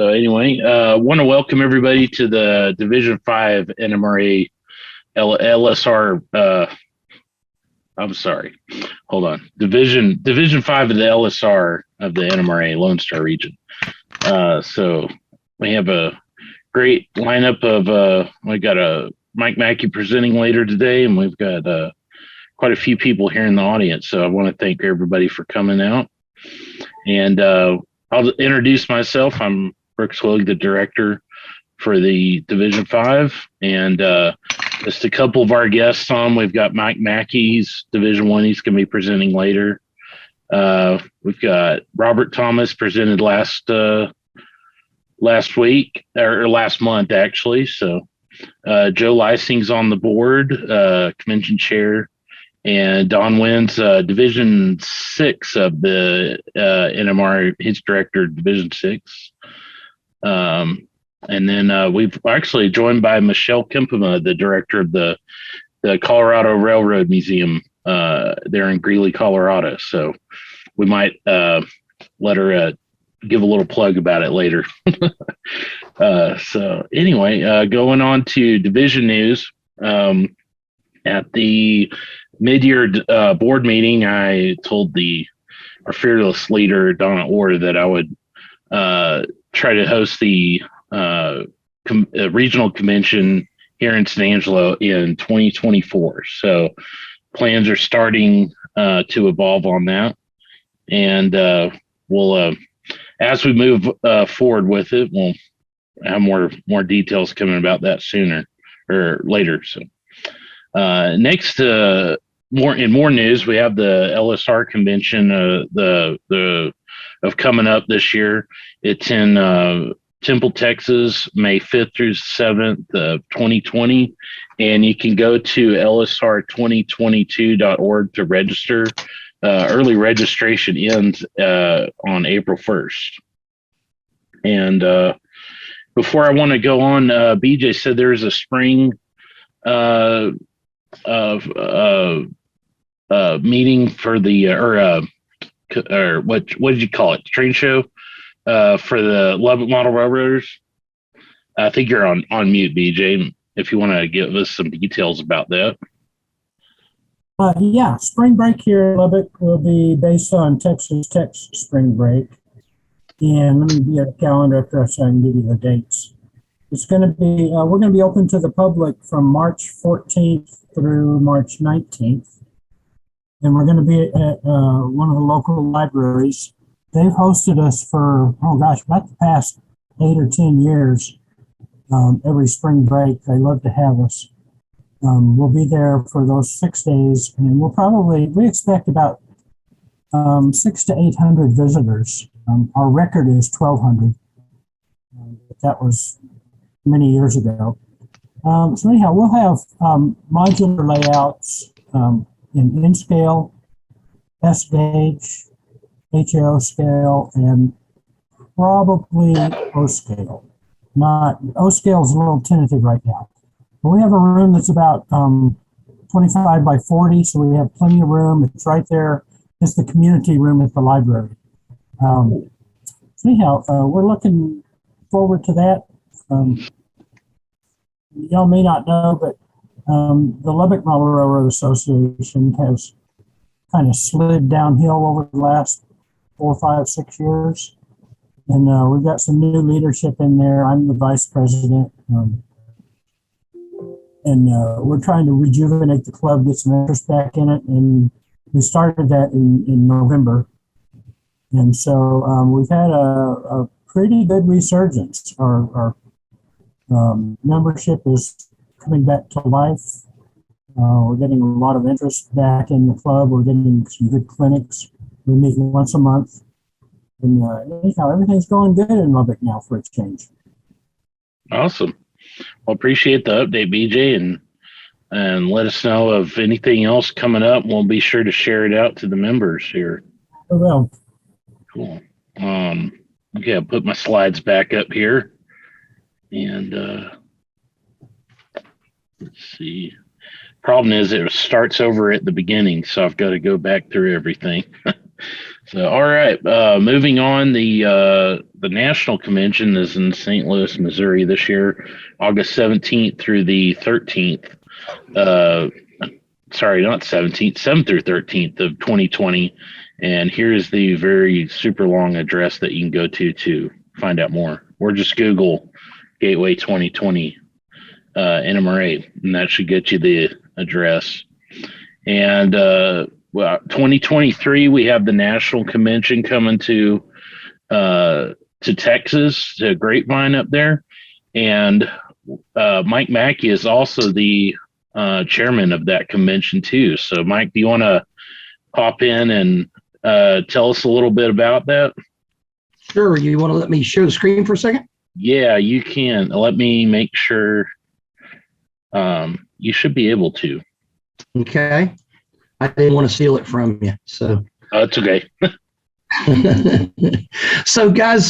So anyway, want to welcome everybody to the Division 5 NMRA LSR. I'm sorry, hold on. Division 5 of the LSR of the NMRA Lone Star region. So we have a great lineup of. We got a Mike Mackey presenting later today, and we've got quite a few people here in the audience. So I want to thank everybody for coming out. And I'll introduce myself. I'm Brooks Willig, the director for the Division 5. And just a couple of our guests on. We've got Mike Mackey, he's Division 1. He's going to be presenting later. We've got Robert Thomas presented last week, or last month, actually. So Joe Lysing's on the board, convention chair. And Don Wynn's Division 6 of the NMR, he's director of Division 6. And then we've actually joined by Michelle Kempema, the director of the Colorado Railroad Museum there in Greeley, Colorado. So we might let her give a little plug about it later. So anyway, going on to division news. At the mid-year board meeting, I told our fearless leader, Donna Orr, that I would try to host the regional convention here in San Angelo in 2024. So plans are starting to evolve on that. And we'll, as we move forward with it, we'll have more details coming about that sooner or later. So next, more news, we have the LSR convention of coming up this year. It's in Temple, Texas, May 5th through 7th of 2020. And you can go to lsr2022.org to register. Early registration ends on April 1st. And before I want to go on, BJ said there's a spring meeting for the or what did you call it? Train show for the Lubbock Model Railroaders. I think you're on mute, BJ. If you want to give us some details about that. Yeah, spring break here in Lubbock will be based on Texas Tech's spring break. And let me get a calendar up there so I can give you the dates. It's going to be, we're going to be open to the public from March 14th through March 19th. And we're going to be at one of the local libraries. They've hosted us for, about the past 8 or 10 years. Every spring break, they love to have us. We'll be there for those 6 days, and we expect about 600 to 800 visitors. Our record is 1,200. That was many years ago. So anyhow, we'll have modular layouts in N-scale, S-gauge, HAO scale, and probably O-scale. O-scale is a little tentative right now. But we have a room that's about 25 by 40, so we have plenty of room. It's right there. It's the community room at the library. So anyhow, we're looking forward to that. Y'all may not know, but the Lubbock Model Railroad Association has kind of slid downhill over the last 4, 5, 6 years. And we've got some new leadership in there. I'm the vice president. And we're trying to rejuvenate the club, get some interest back in it. And we started that in November. And so we've had a pretty good resurgence. Our membership is coming back to life. We're getting a lot of interest back in the club. We're getting some good clinics. We meet once a month. And anyhow, everything's going good in Lubbock now for a change. Awesome. Well, appreciate the update, BJ, and let us know of anything else coming up. We'll be sure to share it out to the members here. I will. Cool. Okay, I'll put my slides back up here. And let's see. Problem is it starts over at the beginning, so I've got to go back through everything. So, all right, moving on. The national convention is in St. Louis, Missouri this year, August 17th through the 13th. Sorry, not 17th, 7th through 13th of 2020. And here's the very super long address that you can go to find out more, or just Google Gateway 2020 NMRA, and that should get you the address. And 2023, we have the national convention coming to Texas, to Grapevine up there, and Mike Mackey is also the chairman of that convention too. So, Mike, do you want to pop in and tell us a little bit about that? Sure. You want to let me share the screen for a second? Yeah, you can. Let me make sure. You should be able to. Okay. I didn't want to steal it from you, so. It's okay. So, guys,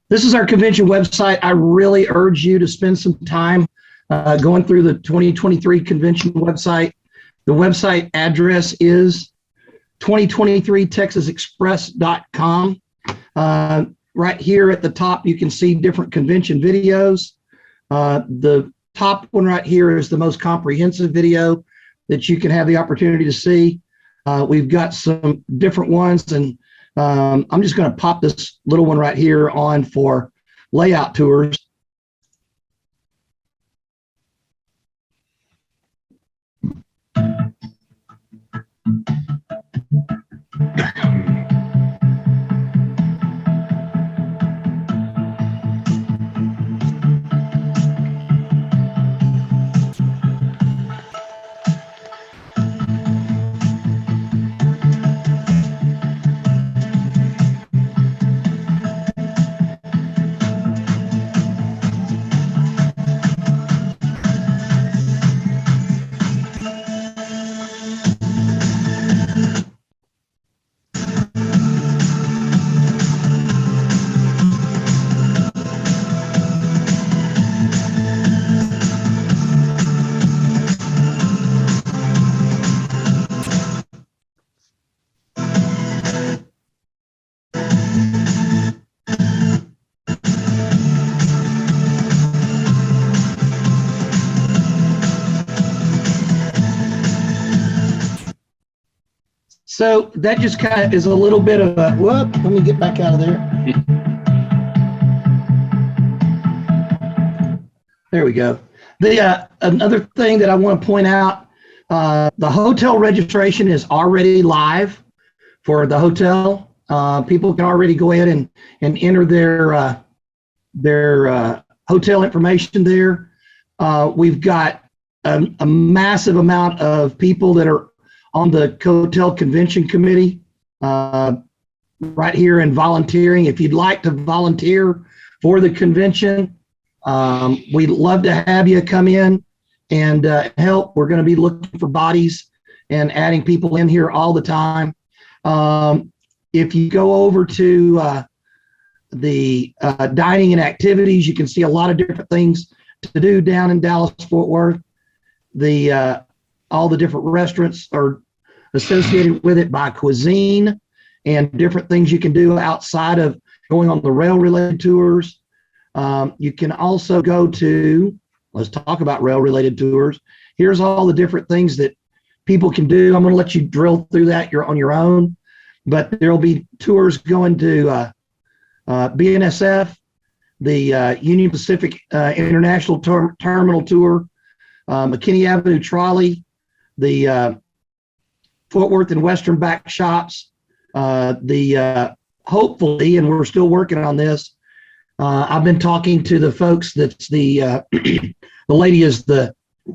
this is our convention website. I really urge you to spend some time going through the 2023 convention website. The website address is 2023texasexpress.com. Right here at the top, you can see different convention videos. The top one right here is the most comprehensive video that you can have the opportunity to see. We've got some different ones, and I'm just going to pop this little one right here on for layout tours. So that just kind of is a little bit of a, whoop, let me get back out of there. There we go. Another thing that I want to point out, the hotel registration is already live for the hotel. People can already go ahead and enter their hotel information there. We've got a massive amount of people that are on the hotel convention committee right here and volunteering. If you'd like to volunteer for the convention, we'd love to have you come in and help. We're going to be looking for bodies and adding people in here all the time. If you go over to the dining and activities, you can see a lot of different things to do down in Dallas-Fort Worth. All the different restaurants are associated with it by cuisine and different things you can do outside of going on the rail-related tours. You can also go to, let's talk about rail-related tours. Here's all the different things that people can do. I'm going to let you drill through that. You're on your own, but there'll be tours going to BNSF, the Union Pacific International Terminal Tour, McKinney Avenue Trolley, the Fort Worth and Western back shops, hopefully, and we're still working on this. I've been talking to the folks that's the lady is the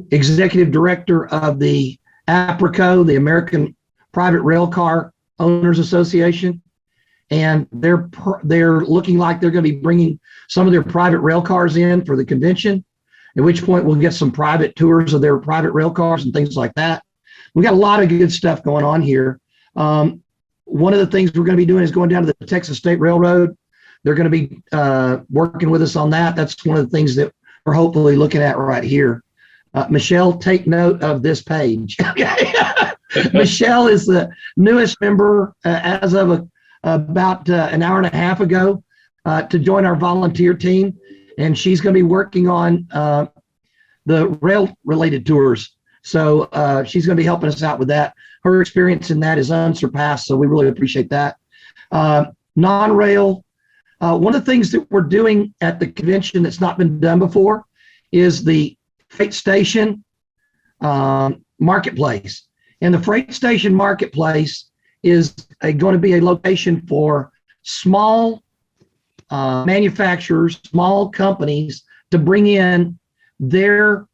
executive director of the APRCO, the American Private Rail Car Owners Association. And they're looking like they're going to be bringing some of their private rail cars in for the convention, at which point we'll get some private tours of their private rail cars and things like that. We got a lot of good stuff going on here. One of the things we're going to be doing is going down to the Texas State Railroad. They're going to be working with us on that. That's one of the things that we're hopefully looking at right here. Michelle, take note of this page. Michelle is the newest member as of about an hour and a half ago to join our volunteer team, and she's going to be working on the rail-related tours. So she's going to be helping us out with that. Her experience in that is unsurpassed, so we really appreciate that. Non-rail, one of the things that we're doing at the convention that's not been done before is the freight station marketplace. And the freight station marketplace is going to be a location for small manufacturers, small companies to bring in their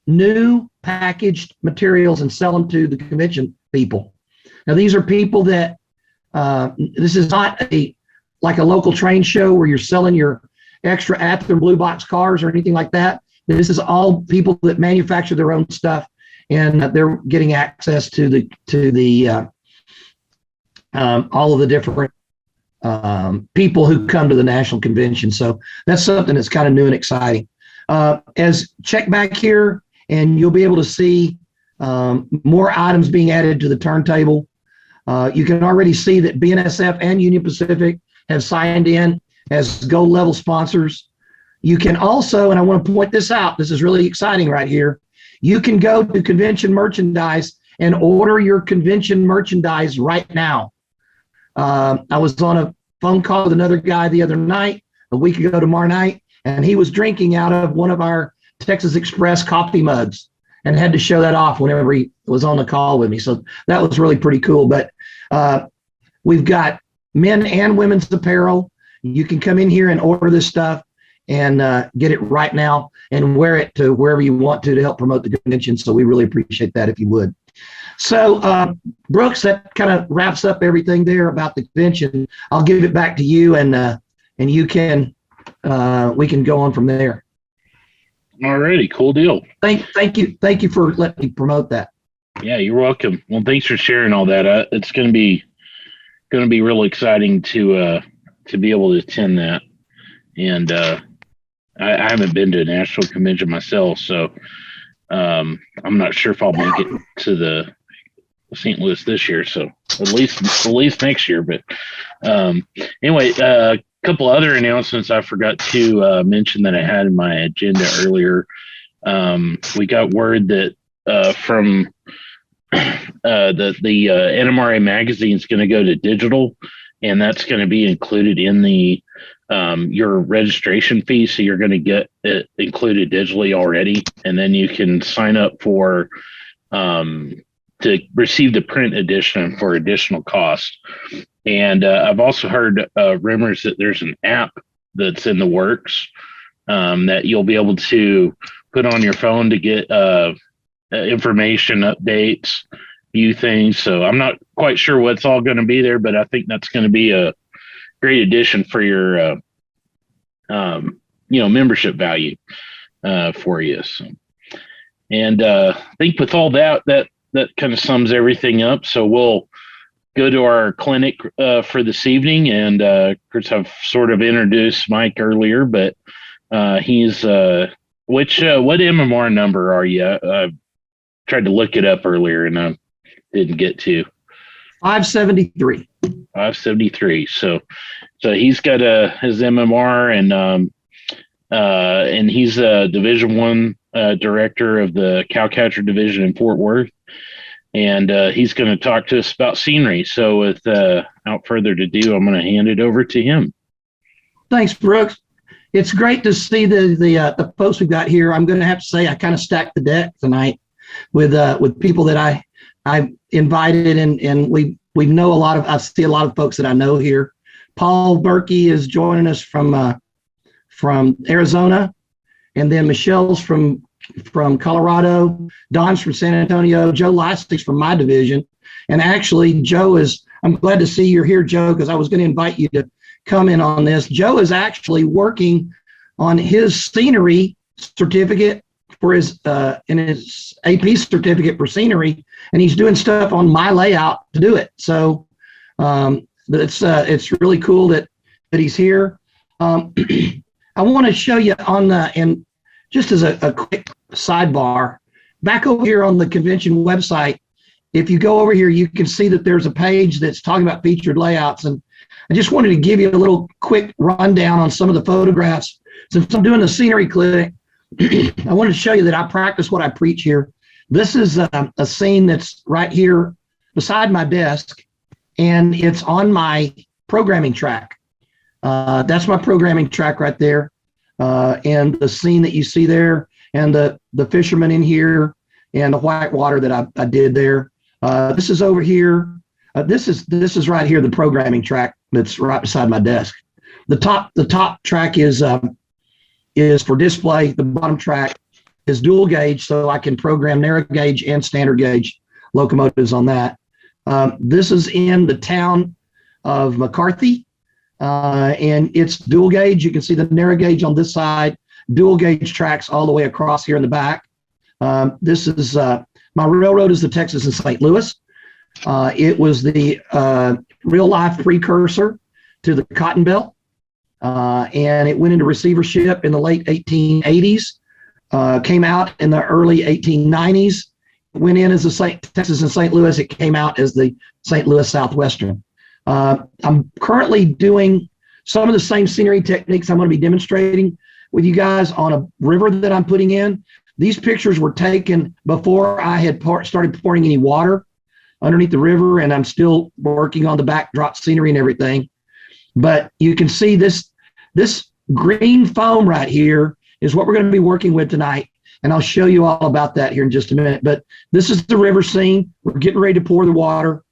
new packaged materials and sell them to the convention people. Now, these are people that this is not like a local train show where you're selling your extra Ather blue box cars or anything like that. This is all people that manufacture their own stuff, and they're getting access to the all of the different people who come to the national convention. So that's something that's kind of new and exciting. As check back here, and you'll be able to see more items being added to the turntable. You can already see that BNSF and Union Pacific have signed in as gold level sponsors. You can also, and I want to point this out, this is really exciting right here. You can go to convention merchandise and order your convention merchandise right now. I was on a phone call with another guy the other night, a week ago tomorrow night, and he was drinking out of one of our Texas Express coffee mugs and had to show that off whenever he was on the call with me. So that was really pretty cool. But we've got men and women's apparel. You can come in here and order this stuff and get it right now and wear it to wherever you want to help promote the convention. So we really appreciate that if you would. So Brooks, that kind of wraps up everything there about the convention. I'll give it back to you, and you can we can go on from there. Alrighty, cool deal. Thank you for letting me promote that. Yeah, you're welcome. Well, thanks for sharing all that. It's going to be real exciting to be able to attend that. And I haven't been to a national convention myself, so I'm not sure if I'll make it to the St. Louis this year. So at least next year. But anyway, a couple other announcements I forgot to mention that I had in my agenda earlier. We got word that from the NMRA magazine is going to go to digital, and that's going to be included in the your registration fee. So you're going to get it included digitally already, and then you can sign up for to receive the print edition for additional cost. And I've also heard rumors that there's an app that's in the works that you'll be able to put on your phone to get information, updates, view things. So I'm not quite sure what's all going to be there, but I think that's going to be a great addition for your membership value for you. So, and I think with all that kind of sums everything up. So we'll go to our clinic for this evening, and of course I've sort of introduced Mike earlier, but he's what MMR number are you? I tried to look it up earlier and I didn't get to. 573. 573. So he's got his MMR, and he's a Division I director of the Cowcatcher Division in Fort Worth, and he's going to talk to us about scenery. So without further ado, I'm going to hand it over to him. Thanks, Brooks. It's great to see the folks we've got here. I'm going to have to say I kind of stacked the deck tonight with people that I invited, and we know I see a lot of folks that I know here. Paul Berkey is joining us from Arizona, and then Michelle's from Colorado, Don's from San Antonio, Joe Leistig's from my division. And actually, I'm glad to see you're here, Joe, because I was going to invite you to come in on this. Joe is actually working on his scenery certificate for his AP certificate for scenery, and he's doing stuff on my layout to do it. So it's really cool that he's here. I want to show you and just as a quick sidebar, back over here on the convention website, if you go over here, you can see that there's a page that's talking about featured layouts. And I just wanted to give you a little quick rundown on some of the photographs. Since I'm doing the scenery clinic, I wanted to show you that I practice what I preach here. This is a scene that's right here beside my desk, and it's on my programming track. That's my programming track right there. And the scene that you see there, and the fishermen in here, and the white water that I did there. This is over here. This is right here, the programming track that's right beside my desk. The top track is for display. The bottom track is dual gauge, so I can program narrow gauge and standard gauge locomotives on that. This is in the town of McCarthy, and it's dual gauge. You can see the narrow gauge on this side, dual gauge tracks all the way across here in the back. This is my railroad is the Texas and St. Louis. It was the real life precursor to the Cotton Belt, and it went into receivership in the late 1880s. Came out in the early 1890s. Went in as the Texas and St. Louis. It came out as the St. Louis Southwestern. I'm currently doing some of the same scenery techniques I'm going to be demonstrating with you guys on a river that I'm putting in. These pictures were taken before I had started pouring any water underneath the river, and I'm still working on the backdrop scenery and everything. But you can see this green foam right here is what we're going to be working with tonight. And I'll show you all about that here in just a minute. But this is the river scene. We're getting ready to pour the water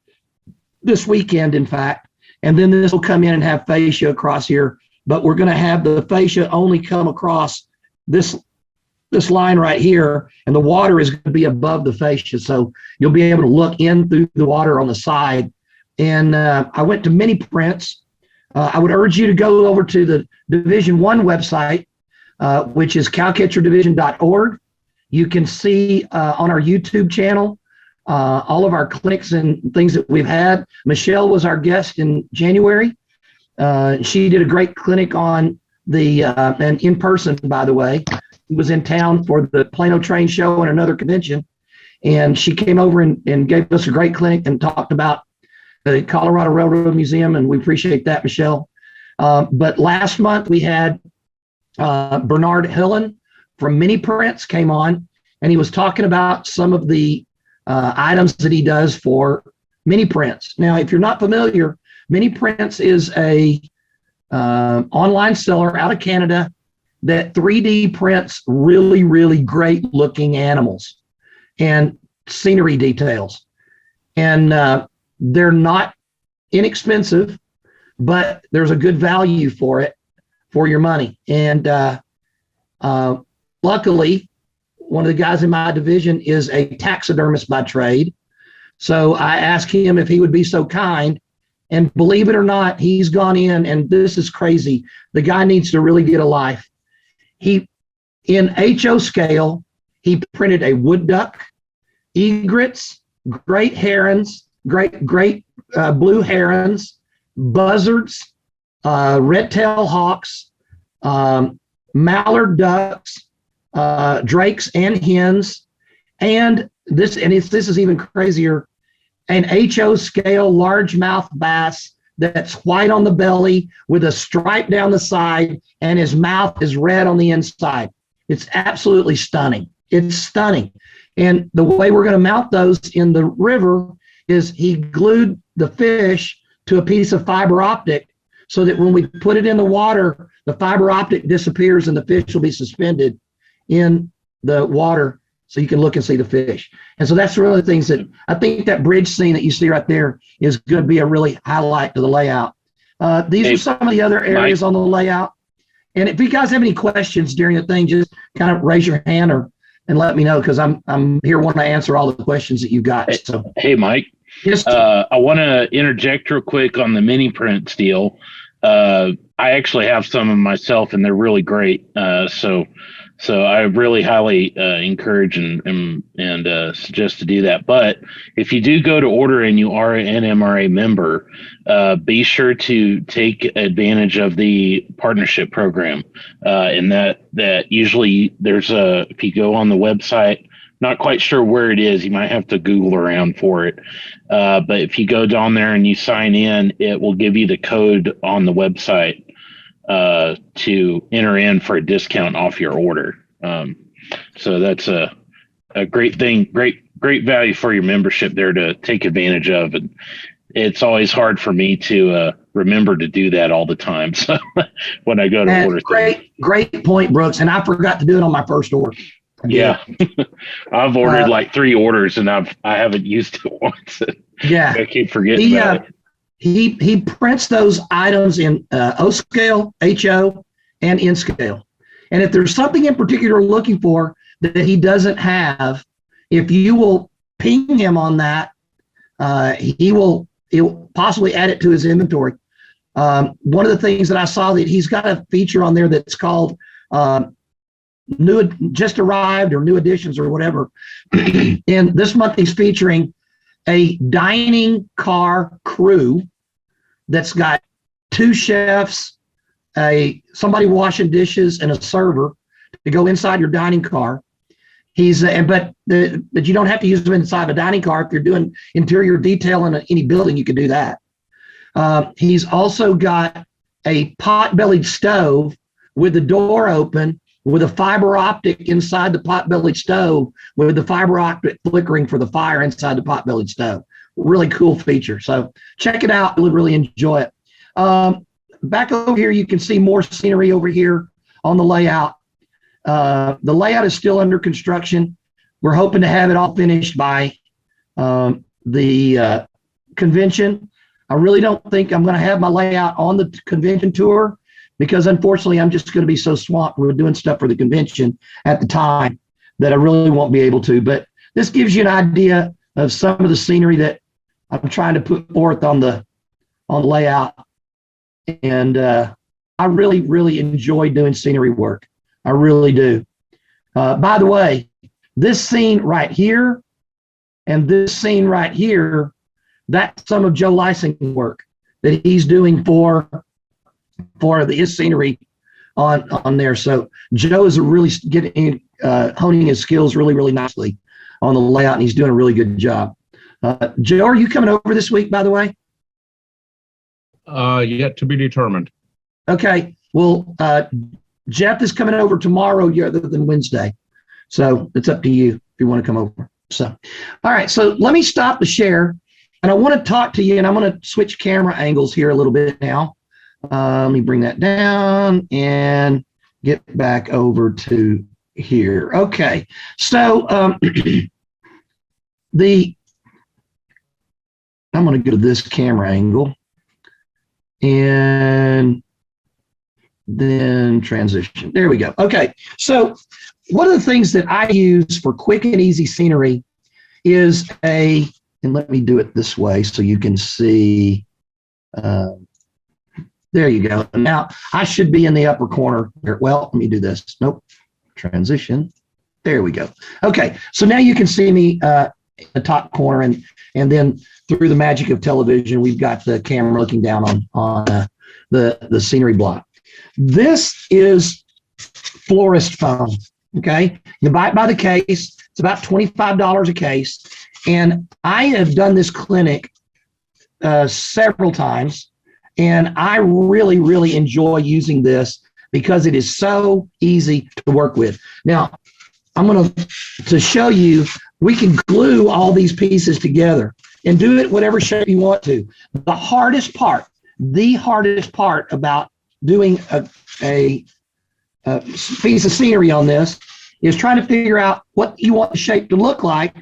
this weekend, in fact. And then this will come in and have fascia across here. But we're going to have the fascia only come across this line right here, and the water is going to be above the fascia. So you'll be able to look in through the water on the side. And I went to mini prints. I would urge you to go over to the Division 1 website, which is cowcatcherdivision.org. You can see on our YouTube channel all of our clinics and things that we've had. Michelle was our guest in January. She did a great clinic on and in person, by the way. She was in town for the Plano Train Show and another convention. And she came over and gave us a great clinic and talked about the Colorado Railroad Museum, and we appreciate that, Michelle. But last month we had Bernard Hillen from Mini Prints came on, and he was talking about some of the items that he does for Mini Prints. Now, if you're not familiar, Mini Prints is a online seller out of Canada that 3D prints really, really great looking animals and scenery details. And they're not inexpensive, but there's a good value for it, for your money. And luckily, one of the guys in my division is a taxidermist by trade. So I asked him if he would be so kind. And believe it or not, he's gone in, and this is crazy. The guy needs to really get a life. In HO scale, he printed a wood duck, egrets, great herons, great blue herons, buzzards, red-tailed hawks, mallard ducks, drakes and hens, and this is even crazier, an HO scale largemouth bass that's white on the belly with a stripe down the side, and his mouth is red on the inside. It's absolutely stunning. It's stunning. And the way we're going to mount those in the river is he glued the fish to a piece of fiber optic so that when we put it in the water, the fiber optic disappears and the fish will be suspended in the water so you can look and see the fish. And so that's one of the things that I think that bridge scene that you see right there is going to be a really highlight to the layout. These are some of the other areas on the layout. And if you guys have any questions during the thing, just kind of raise your hand and let me know, because I'm here wanting to answer all the questions that you got. So hey, Mike. Yes. I want to interject real quick on the mini print deal. I actually have some of myself, and they're really great. So I really highly encourage and suggest to do that. But if you do go to order and you are an NMRA member, be sure to take advantage of the partnership program. And that usually if you go on the website not quite sure where it is. You might have to Google around for it. But if you go down there and you sign in, it will give you the code on the website to enter in for a discount off your order. So that's a great thing, great value for your membership there to take advantage of. And it's always hard for me to remember to do that all the time. So when I go to order things. Great point, Brooks. And I forgot to do it on my first order. Yeah. I've ordered like 3 orders and I haven't used it once. Yeah. I keep forgetting about it. He prints those items in O scale, HO, and N scale. And if there's something in particular looking for that he doesn't have, if you will ping him on that, he'll possibly add it to his inventory. One of the things that I saw that he's got a feature on there that's called just arrived or new additions or whatever. And this month he's featuring a dining car crew that's got 2 chefs, somebody washing dishes, and a server to go inside your dining car. But you don't have to use them inside a dining car. If you're doing interior detail in any building, you can do that. He's also got a pot-bellied stove with the door open, with a fiber optic inside the pot-bellied stove, with the fiber optic flickering for the fire inside the pot-bellied stove. Really cool feature. So check it out. You'll really enjoy it. Back over here, you can see more scenery over here on the layout. The layout is still under construction. We're hoping to have it all finished by the convention. I really don't think I'm going to have my layout on the convention tour because unfortunately I'm just going to be so swamped with doing stuff for the convention at the time that I really won't be able to. But this gives you an idea of some of the scenery that I'm trying to put forth on the layout. And I really, really enjoy doing scenery work. I really do. By the way, this scene right here and this scene right here, that's some of Joe Lysing's work that he's doing for his scenery on there. So Joe is really honing his skills really, really nicely on the layout, and he's doing a really good job. Joe, are you coming over this week, by the way? Yet to be determined. Okay. Well, Jeff is coming over tomorrow rather than Wednesday. So it's up to you if you want to come over. So, all right. So let me stop the share. And I want to talk to you, and I'm going to switch camera angles here a little bit now. Let me bring that down and get back over to here. Okay. So I'm going to go to this camera angle and then transition. There we go. Okay. So one of the things that I use for quick and easy scenery is and let me do it this way so you can see. There you go. Now I should be in the upper corner here. Well, let me do this. Nope. Transition. There we go. Okay. So now you can see me in the top corner, and then through the magic of television, we've got the camera looking down on the scenery block. This is florist foam. Okay. You buy it by the case. It's about $25 a case. And I have done this clinic several times, and I really, really enjoy using this because it is so easy to work with. Now, I'm going to show you, we can glue all these pieces together and do it whatever shape you want to. The hardest part about doing a piece of scenery on this is trying to figure out what you want the shape to look like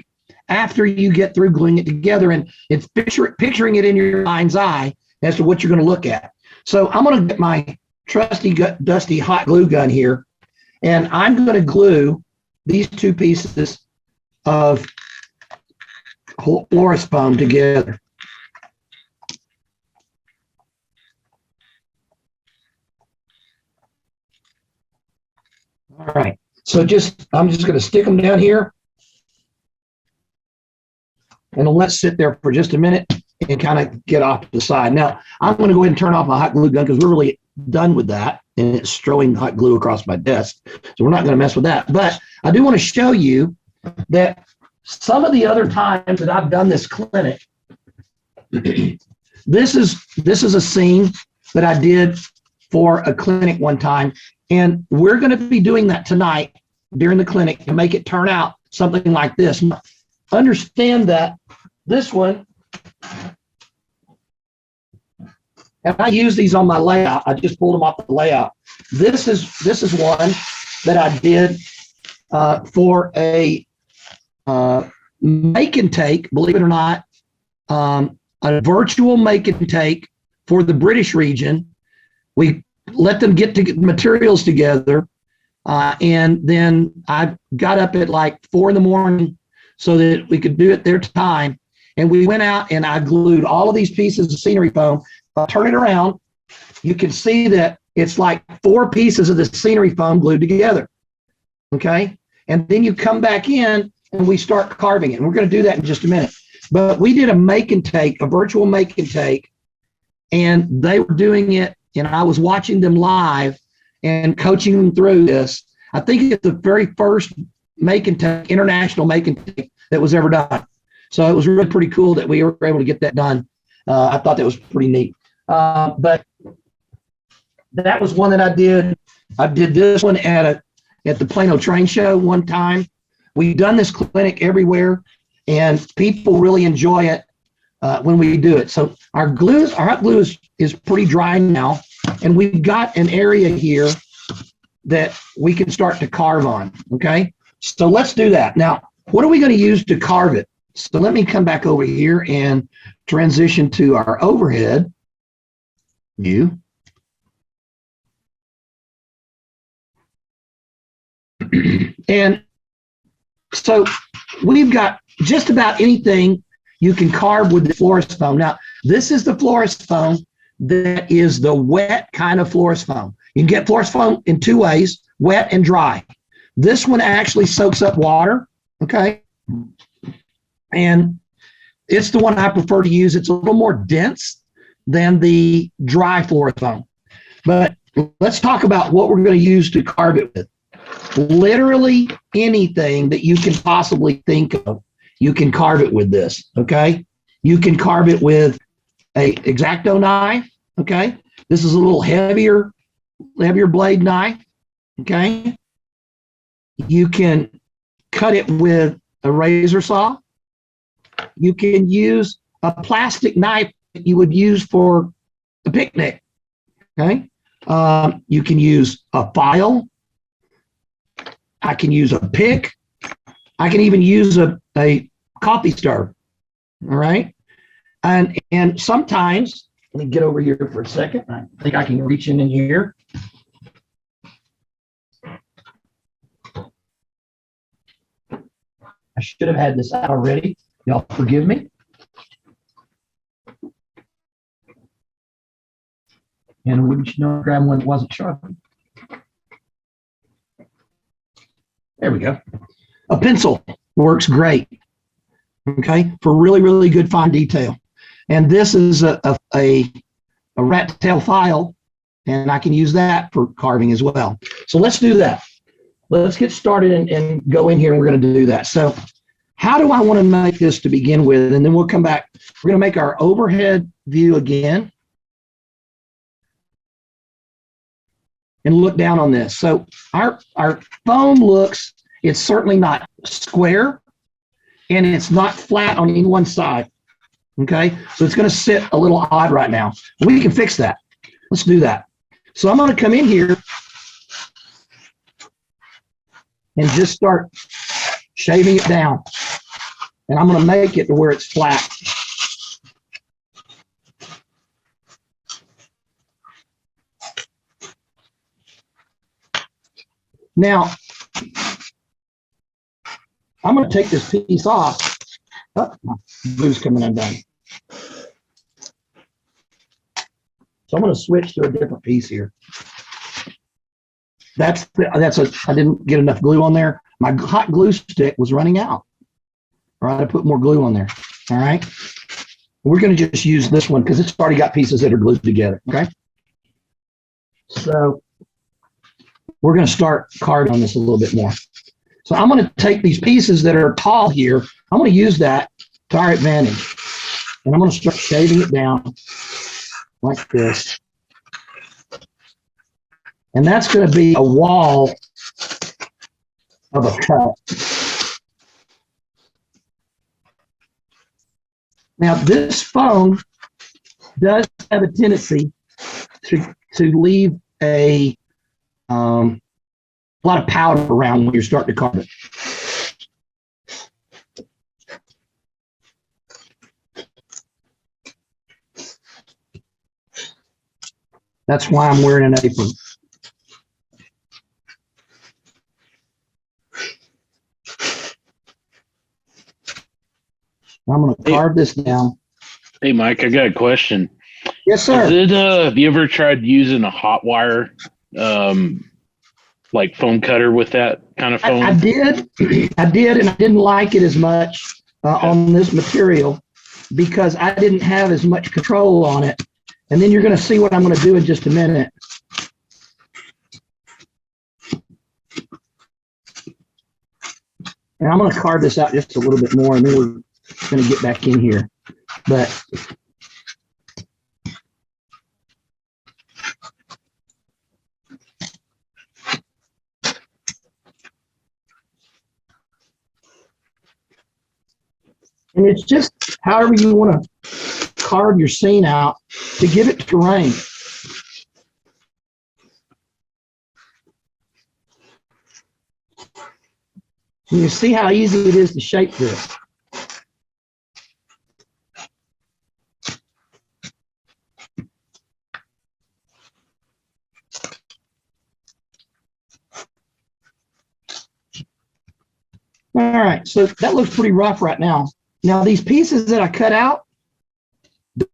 after you get through gluing it together, and it's picturing it in your mind's eye as to what you're going to look at. So I'm going to get my trusty, dusty hot glue gun here, and I'm going to glue these 2 pieces of florist foam together. All right. So I'm just going to stick them down here, and I'll let it sit there for just a minute and kind of get off to the side. Now, I'm going to go ahead and turn off my hot glue gun because we're really done with that, and it's throwing hot glue across my desk. So we're not going to mess with that. But I do want to show you that some of the other times that I've done this clinic, this is a scene that I did for a clinic one time, and we're going to be doing that tonight during the clinic to make it turn out something like this. Now, understand that this one, and I use these on my layout. I just pulled them off the layout. This is one that I did for a make and take, believe it or not, a virtual make and take for the British region. We let them get materials together, and then I got up at like 4 a.m. so that we could do it their time. And we went out and I glued all of these pieces of scenery foam. If I turn it around, you can see that it's like 4 pieces of the scenery foam glued together. Okay. And then you come back in and we start carving it. And we're going to do that in just a minute. But we did a make and take, a virtual make and take, and they were doing it, and I was watching them live and coaching them through this. I think it's the very first make and take, international make and take that was ever done. So it was really pretty cool that we were able to get that done. I thought that was pretty neat. But that was one that I did. I did this one at the Plano Train Show one time. We've done this clinic everywhere, and people really enjoy it when we do it. So our hot glue is pretty dry now, and we've got an area here that we can start to carve on, okay? So let's do that. Now, what are we going to use to carve it? So let me come back over here and transition to our overhead view. And so we've got just about anything you can carve with the florist foam. Now, this is the florist foam that is the wet kind of florist foam. You can get florist foam in 2 ways, wet and dry. This one actually soaks up water, okay? And it's the one I prefer to use. It's a little more dense than the dry florist foam. But let's talk about what we're going to use to carve it with. Literally anything that you can possibly think of, you can carve it with this, okay? You can carve it with a X-Acto knife, okay? This is a little heavier blade knife, okay? You can cut it with a razor saw. You can use a plastic knife that you would use for a picnic, okay? You can use a file. I can use a pick. I can even use a coffee stir, all right? And sometimes, let me get over here for a second. I think I can reach in here. I should have had this out already. Y'all forgive me. And wouldn't you know, grab one that wasn't sharpened. There we go. A pencil works great, okay, for really, really good fine detail. And this is a rat tail file, and I can use that for carving as well. So let's do that. Let's get started and go in here, and we're going to do that. So how do I want to make this to begin with? And then we'll come back. We're going to make our overhead view again and look down on this. So our foam looks, it's certainly not square, and it's not flat on any one side, okay? So it's going to sit a little odd right now. We can fix that. Let's do that. So I'm going to come in here and just start shaving it down. And I'm going to make it to where it's flat. Now, I'm going to take this piece off. Oh, my glue's coming undone. So I'm going to switch to a different piece here. I didn't get enough glue on there. My hot glue stick was running out. All right, I put more glue on there. All right. We're going to just use this one because it's already got pieces that are glued together. Okay. So we're going to start carving on this a little bit more. So I'm going to take these pieces that are tall here. I'm going to use that to our advantage. And I'm going to start shaving it down like this. And that's going to be a wall of a cut. Now, this foam does have a tendency to leave a lot of powder around when you're starting to carve it. That's why I'm wearing an apron. I'm going to carve this down. Hey, Mike, I got a question. Yes, sir. Have you ever tried using a hot wire, like foam cutter with that kind of foam? I did, and I didn't like it as much on this material because I didn't have as much control on it. And then you're going to see what I'm going to do in just a minute. And I'm going to carve this out just a little bit more, and then we're going to get back in here. But and it's just however you want to carve your scene out to give it terrain. And you see how easy it is to shape this. All right, so that looks pretty rough right now. Now these pieces that I cut out,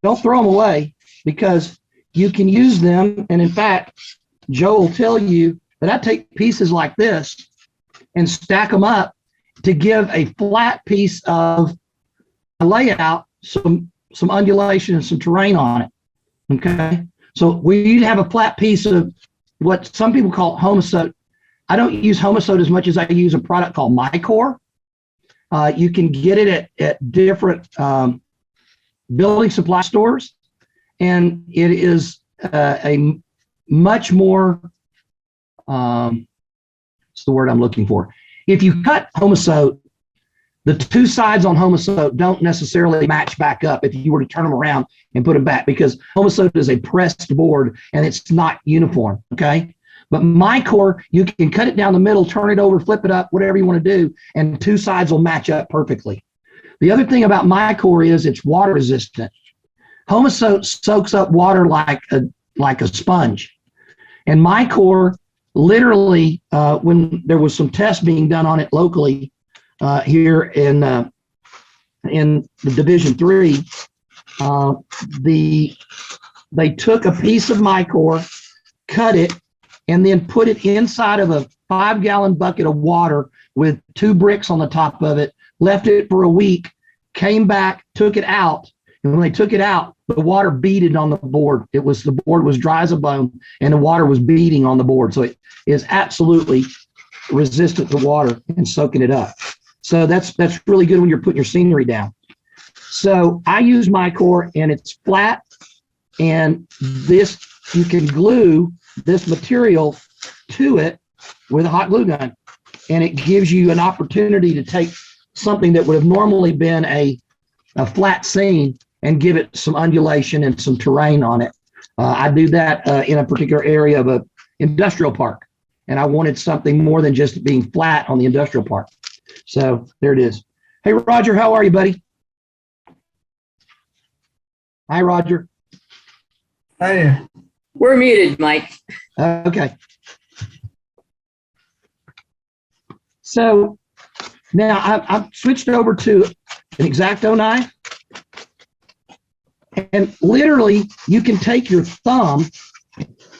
don't throw them away because you can use them. And in fact, Joe will tell you that I take pieces like this and stack them up to give a flat piece of a layout, some undulation and some terrain on it. Okay, so we have a flat piece of what some people call homosote. I don't use homosote as much as I use a product called Mycore. You can get it at different building supply stores, and it is a much more, what's the word I'm looking for? If you cut homosote, the two sides on homosote don't necessarily match back up if you were to turn them around and put them back, because homosote is a pressed board and it's not uniform, okay? But Mycore, you can cut it down the middle, turn it over, flip it up, whatever you want to do, and two sides will match up perfectly. The other thing about Mycore is it's water resistant. Homosote soaks up water like a sponge. And Mycore, literally, when there was some tests being done on it locally here in the Division 3, they took a piece of Mycore, cut it, and then put it inside of a 5-gallon bucket of water with 2 bricks on the top of it, left it for a week, came back, took it out. And when they took it out, the water beaded on the board. The board was dry as a bone and the water was beading on the board. So it is absolutely resistant to water and soaking it up. So that's really good when you're putting your scenery down. So I use Mycore and it's flat, and this, you can glue this material to it with a hot glue gun, and it gives you an opportunity to take something that would have normally been a flat scene and give it some undulation and some terrain on it. I do that in a particular area of an industrial park, and I wanted something more than just being flat on the industrial park. So there it is. Hey, Roger, how are you, buddy? Hi, Roger. Hi. We're muted, Mike. Okay. So now I've switched over to an X-Acto knife, and literally you can take your thumb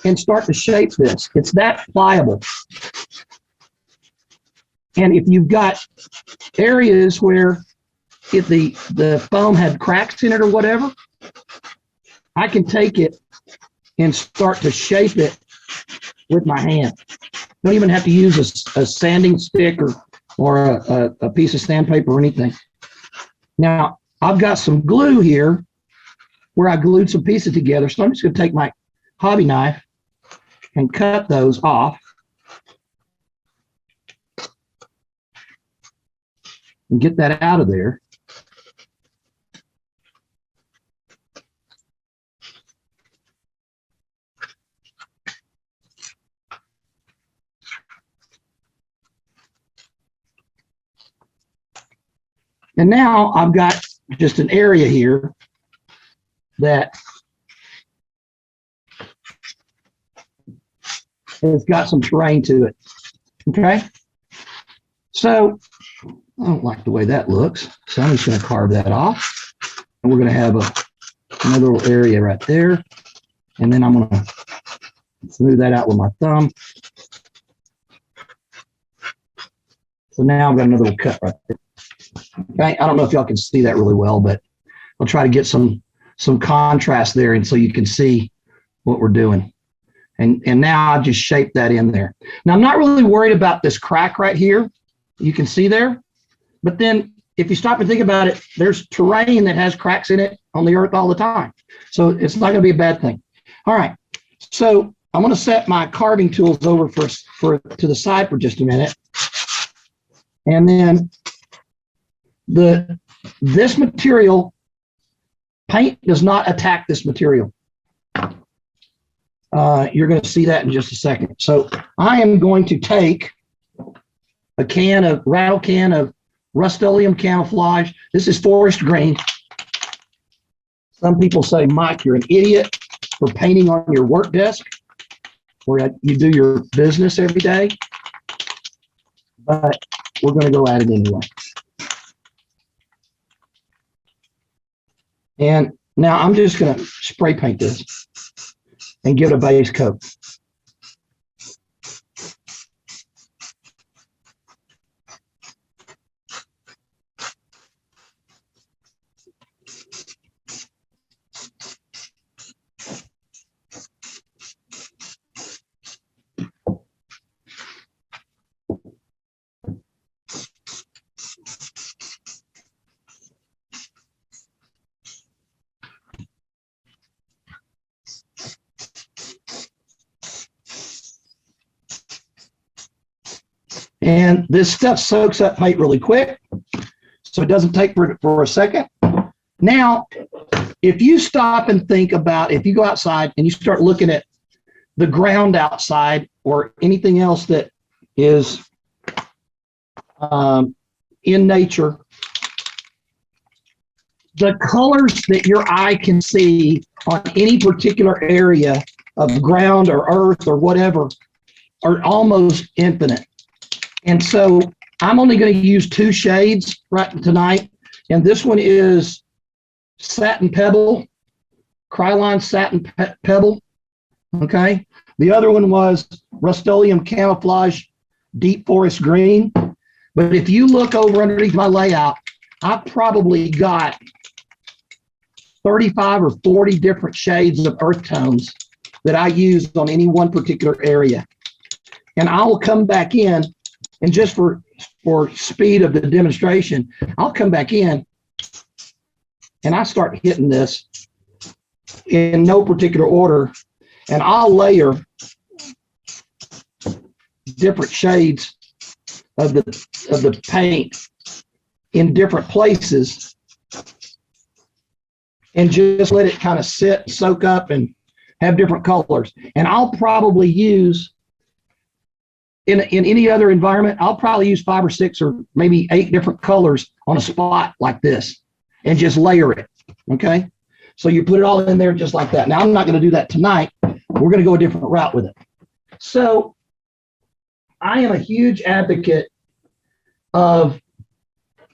and start to shape this. It's that pliable. And if you've got areas where if the foam had cracks in it or whatever, I can take it and start to shape it with my hand. Don't even have to use a sanding stick or or a piece of sandpaper or anything. Now, I've got some glue here where I glued some pieces together. So I'm just going to take my hobby knife and cut those off. And get that out of there. And now I've got just an area here that has got some terrain to it. Okay. So I don't like the way that looks. So I'm just going to carve that off. And we're going to have another little area right there. And then I'm going to smooth that out with my thumb. So now I've got another little cut right there. Okay, I don't know if y'all can see that really well, but I'll try to get some contrast there, and so you can see what we're doing. And now I just shape that in there. Now I'm not really worried about this crack right here. You can see there, but then if you stop and think about it, there's terrain that has cracks in it on the earth all the time. So it's not going to be a bad thing. All right, so I'm going to set my carving tools over to the side for just a minute, and then this material, paint does not attack this material. You're going to see that in just a second. So I am going to take a rattle can of Rust-Oleum camouflage. This is forest green. Some people say, Mike, you're an idiot for painting on your work desk where you do your business every day. But we're going to go at it anyway. And now I'm just going to spray paint this and give it a base coat. And this stuff soaks up paint really quick, so it doesn't take for a second. Now, if you stop and think about, if you go outside and you start looking at the ground outside or anything else that is in nature, the colors that your eye can see on any particular area of ground or earth or whatever are almost infinite. And so I'm only going to use two shades right tonight. And this one is Satin Pebble, Krylon Satin Pebble. Okay. The other one was Rust-Oleum Camouflage Deep Forest Green. But if you look over underneath my layout, I've probably got 35 or 40 different shades of earth tones that I use on any one particular area. And I will come back in, and just for speed of the demonstration, I'll come back in and I start hitting this in no particular order, and I'll layer different shades of the paint in different places and just let it kind of sit, soak up, and have different colors. And I'll probably use, in any other environment, I'll probably use 5 or 6 or maybe 8 different colors on a spot like this and just layer it, okay? So you put it all in there just like that. Now, I'm not going to do that tonight. We're going to go a different route with it. So I am a huge advocate of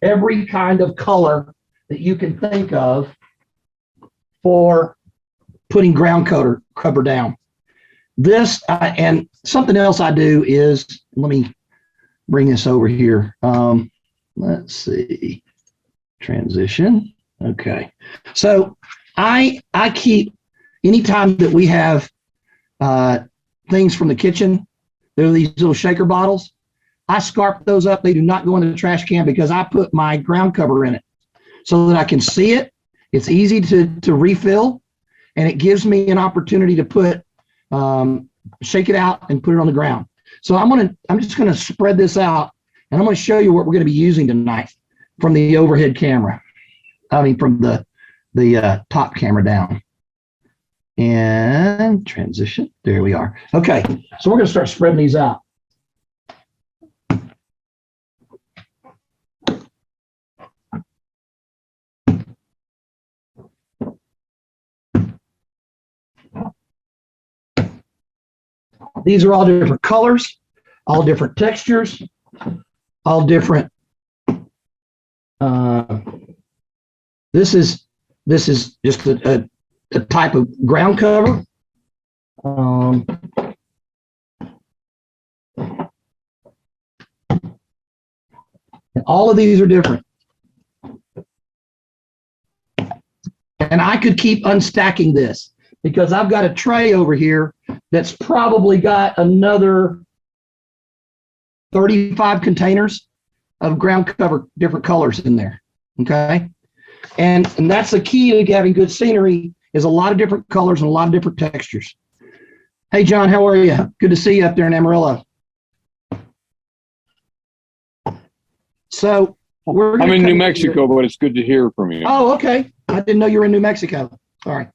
every kind of color that you can think of for putting ground cover down. This, and something else I do is, let me bring this over here. Let's see, transition. Okay. So I keep, anytime that we have things from the kitchen, there are these little shaker bottles. I scarf those up. They do not go in the trash can because I put my ground cover in it so that I can see it. It's easy to refill, and it gives me an opportunity to put, shake it out and put it on the ground. So I'm just gonna spread this out, and I'm gonna show you what we're gonna be using tonight from the overhead camera. I mean, from the top camera down. And transition, there we are. Okay, so we're gonna start spreading these out. These are all different colors, all different textures, all different. This is just a type of ground cover. And all of these are different. And I could keep unstacking this because I've got a tray over here that's probably got another 35 containers of ground cover, different colors in there. Okay. And that's the key to having good scenery is a lot of different colors and a lot of different textures. Hey, John, how are you? Good to see you up there in Amarillo. So I'm in New Mexico, but it's good to hear from you. Oh, okay. I didn't know you were in New Mexico. All right.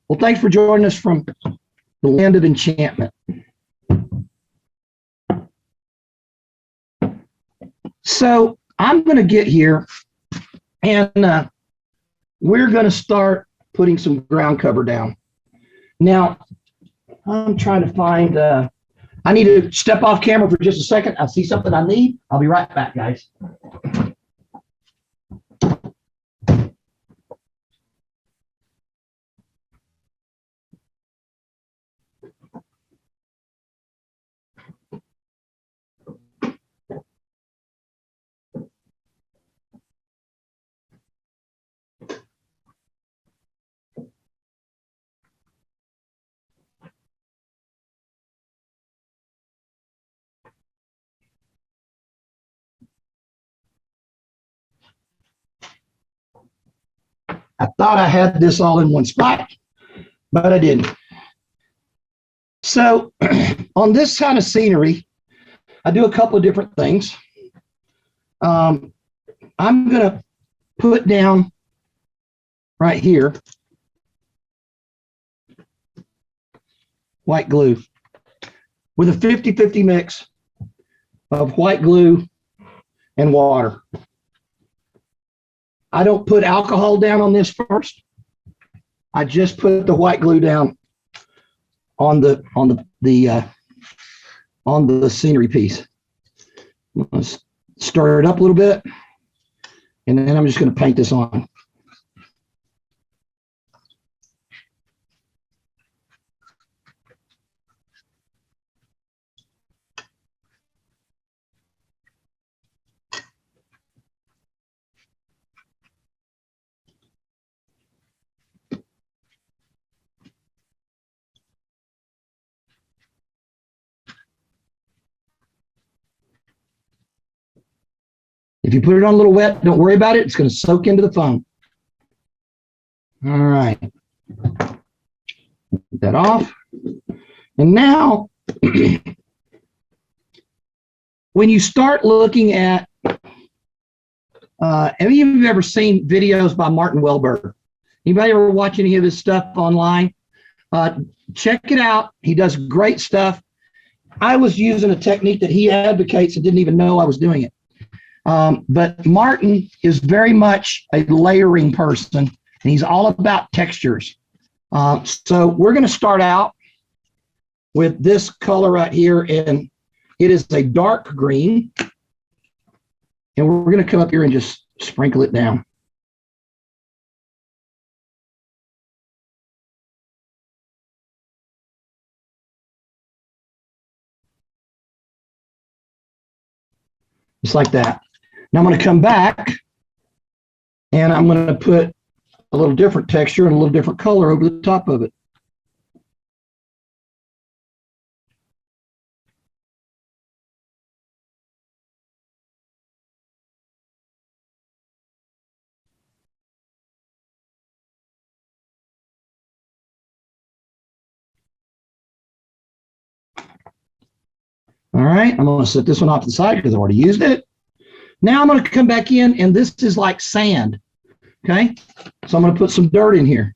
Well, thanks for joining us from the land of enchantment. So I'm going to get here and we're going to start putting some ground cover down. Now, I'm trying to find, I need to step off camera for just a second. I see something I need. I'll be right back, guys. I thought I had this all in one spot, but I didn't. So on this kind of scenery, I do a couple of different things. I'm going to put down right here white glue with a 50-50 mix of white glue and water. I don't put alcohol down on this first. I just put the white glue down on the scenery piece. I'm going to stir it up a little bit, and then I'm just going to paint this on. If you put it on a little wet, don't worry about it. It's going to soak into the foam. All right. Get that off. And now, when you start looking at, have any of you ever seen videos by Martin Welberg? Anybody ever watch any of his stuff online? Check it out. He does great stuff. I was using a technique that he advocates and didn't even know I was doing it. But Martin is very much a layering person, and he's all about textures. So we're going to start out with this color right here, and it is a dark green. And we're going to come up here and just sprinkle it down. Just like that. Now I'm going to come back and I'm going to put a little different texture and a little different color over the top of it. All right, I'm going to set this one off to the side because I already used it. Now I'm going to come back in, and this is like sand. Okay, so I'm going to put some dirt in here.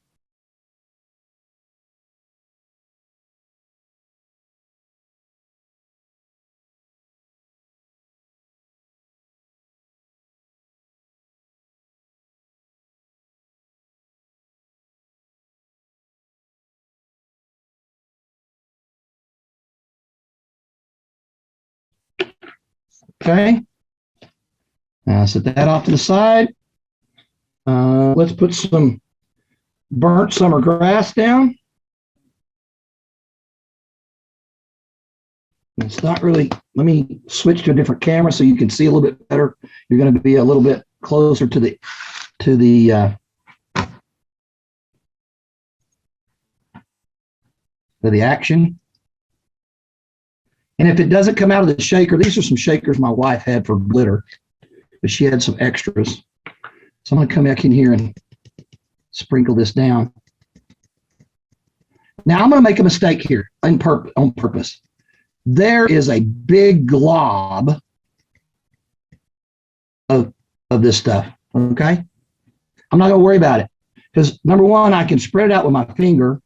Okay, now set that off to the side. Let's put some burnt summer grass down. It's not really, let me switch to a different camera so you can see a little bit better. You're going to be a little bit closer to the action. And if it doesn't come out of the shaker, these are some shakers my wife had for glitter, but she had some extras. So I'm going to come back in here and sprinkle this down. Now I'm going to make a mistake here on purpose. There is a big glob of this stuff, okay? I'm not going to worry about it because, number one, I can spread it out with my finger.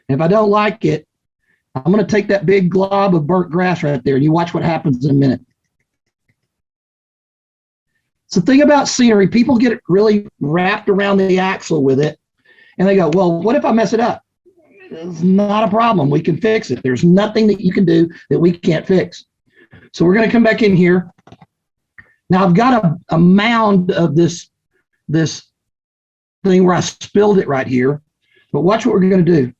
And if I don't like it, I'm going to take that big glob of burnt grass right there, and you watch what happens in a minute. It's the thing about scenery. People get it really wrapped around the axle with it, and they go, well, what if I mess it up? It's not a problem. We can fix it. There's nothing that you can do that we can't fix. So we're going to come back in here. Now I've got a mound of this thing where I spilled it right here, but watch what we're going to do.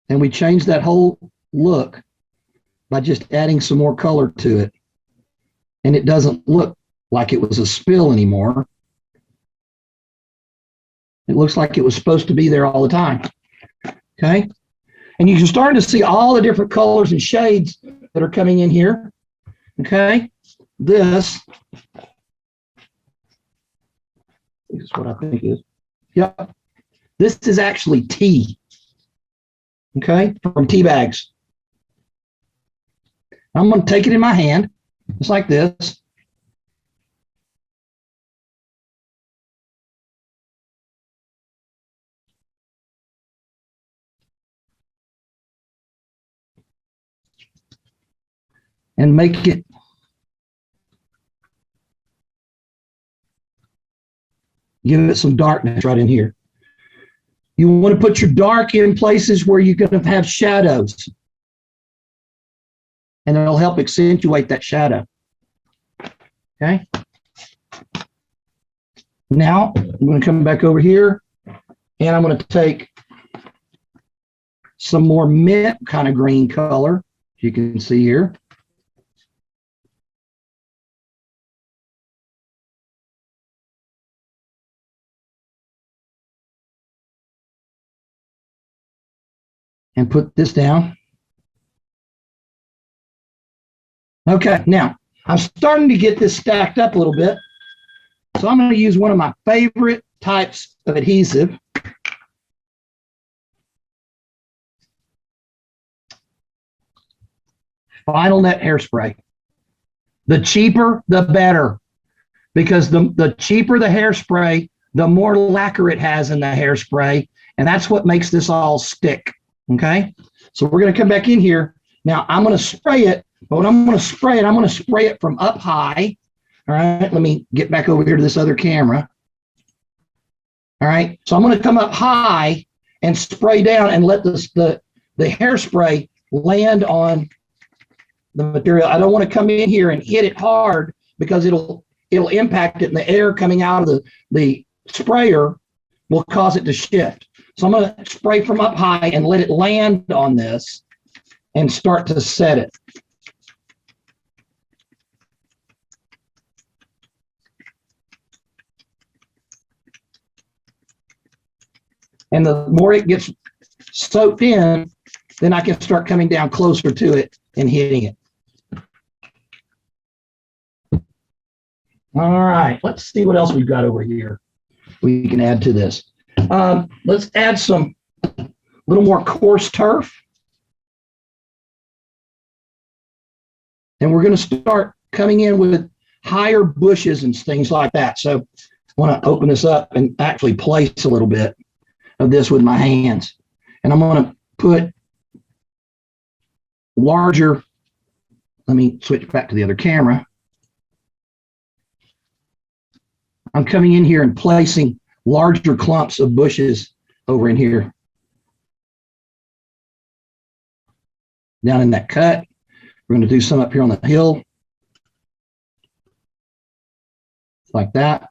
And we change that whole look by just adding some more color to it. And it doesn't look like it was a spill anymore. It looks like it was supposed to be there all the time. Okay. And you can start to see all the different colors and shades that are coming in here. Okay. This is what I think is. Yep. This is actually tea. Okay, from tea bags. I'm going to take it in my hand, just like this. And make it give it some darkness right in here. You want to put your dark in places where you're going to have shadows. And it'll help accentuate that shadow. Okay. Now I'm going to come back over here and I'm going to take some more mint kind of green color, as you can see here. And put this down. Okay, now I'm starting to get this stacked up a little bit. So I'm going to use one of my favorite types of adhesive. Final Net hairspray. The cheaper, the better. Because the cheaper the hairspray, the more lacquer it has in the hairspray. And that's what makes this all stick. Okay, so we're going to come back in here. Now I'm going to spray it, but when I'm going to spray it from up high. All right, let me get back over here to this other camera. All right, so I'm going to come up high and spray down and let the hairspray land on the material. I don't want to come in here and hit it hard because it'll impact it, and the air coming out of the sprayer will cause it to shift. So I'm going to spray from up high and let it land on this and start to set it. And the more it gets soaked in, then I can start coming down closer to it and hitting it. All right, let's see what else we've got over here we can add to this. Let's add some little more coarse turf. And we're going to start coming in with higher bushes and things like that. So I want to open this up and actually place a little bit of this with my hands. And I'm going to put larger, let me switch back to the other camera. I'm coming in here and placing larger clumps of bushes over in here. Down in that cut. We're going to do some up here on the hill. Like that.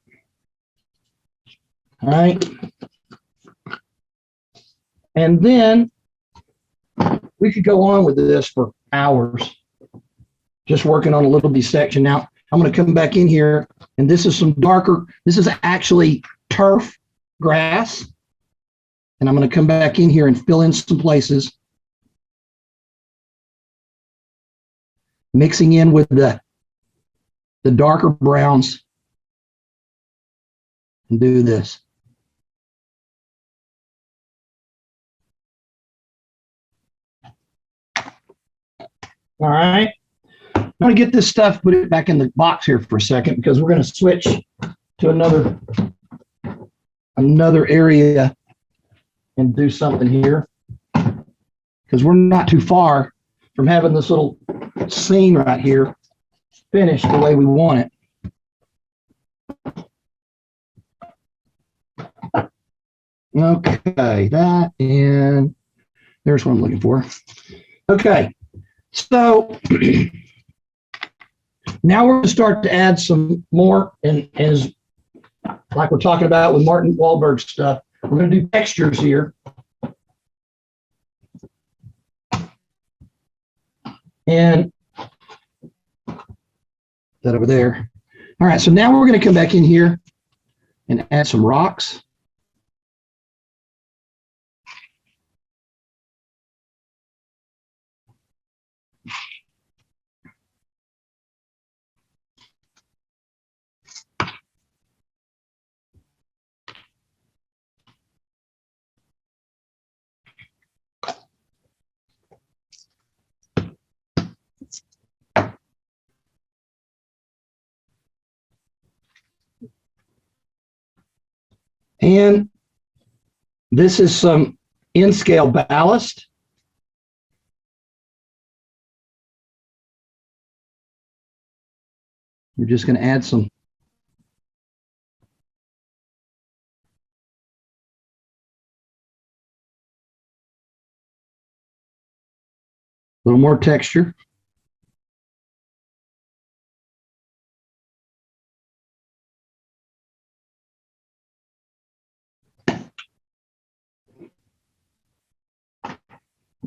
All right. And then we could go on with this for hours, just working on a little B section. Now, I'm going to come back in here, and this is some darker, this is actually turf grass. And I'm going to come back in here and fill in some places, mixing in with the darker browns, and do this. All right. I'm going to get this stuff, put it back in the box here for a second, because we're going to switch to another area and do something here, because we're not too far from having this little scene right here finished the way we want it. Okay, that, and there's what I'm looking for. Okay, so now we're going to start to add some more, and as like we're talking about with Martin Wahlberg's stuff, we're going to do textures here. And that over there. All right, so now we're going to come back in here and add some rocks. And this is some in-scale ballast. We're just going to add some little more texture.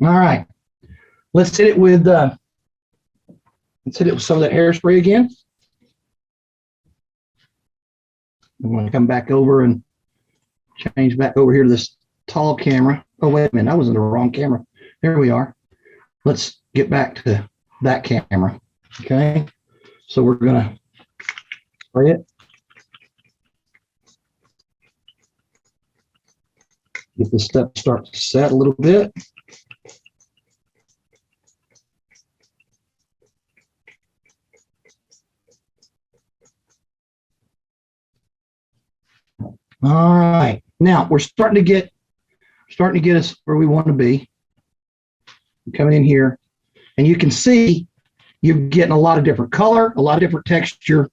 All right, let's hit it with some of that hairspray again. I'm going to come back over and change back over here to this tall camera. Oh, wait a minute, I was in the wrong camera. There we are. Let's get back to that camera. Okay, so we're going to spray it. Get this stuff start to set a little bit. All right, now we're starting to get us where we want to be. I'm coming in here, and you can see you're getting a lot of different color, a lot of different texture.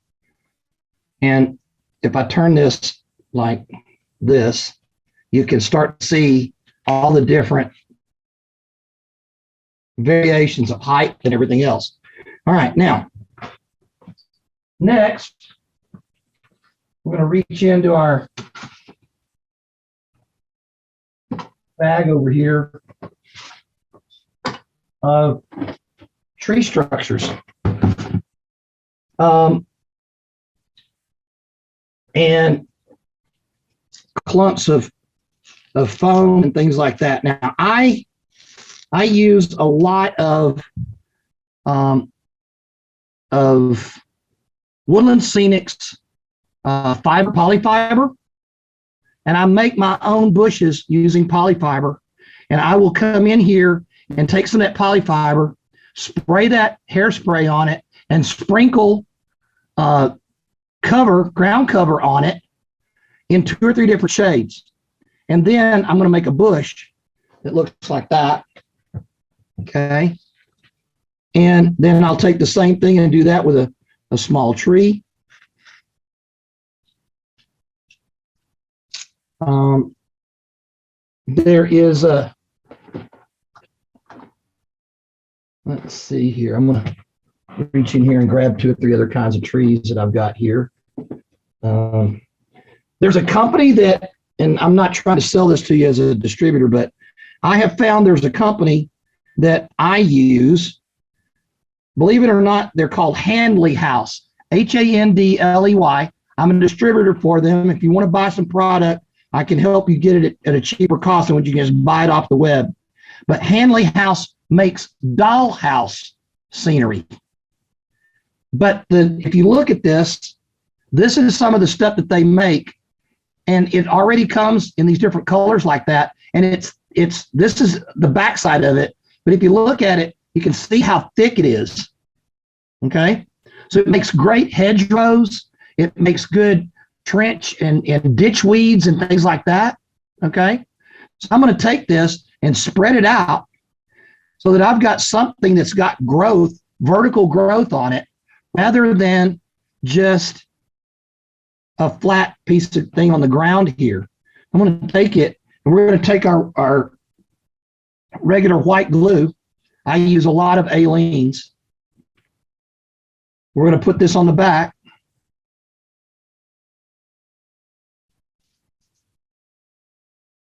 And if I turn this like this, you can start to see all the different variations of height and everything else. All right, now, next, we're going to reach into our bag over here of tree structures. And clumps of foam and things like that. Now, I use a lot of Woodland Scenics polyfiber, and I make my own bushes using polyfiber. And I will come in here and take some of that polyfiber, spray that hairspray on it, and sprinkle ground cover on it in 2 or 3 different shades. And then I'm going to make a bush that looks like that. Okay. And then I'll take the same thing and do that with a small tree. There is a, let's see here. I'm going to reach in here and grab 2 or 3 other kinds of trees that I've got here. There's a company that, and I'm not trying to sell this to you as a distributor, but I have found there's a company that I use. Believe it or not, they're called Handley House, Handley. I'm a distributor for them. If you want to buy some product, I can help you get it at a cheaper cost than when you can just buy it off the web. But Handley House makes dollhouse scenery. But if you look at this is some of the stuff that they make, and it already comes in these different colors like that. And this is the backside of it. But if you look at it, you can see how thick it is. Okay. So it makes great hedgerows. It makes good trench and ditch weeds and things like that. Okay. So I'm going to take this and spread it out so that I've got something that's got growth, vertical growth on it, rather than just a flat piece of thing on the ground here. I'm going to take it, and we're going to take our regular white glue. I use a lot of Aleenes. We're going to put this on the back.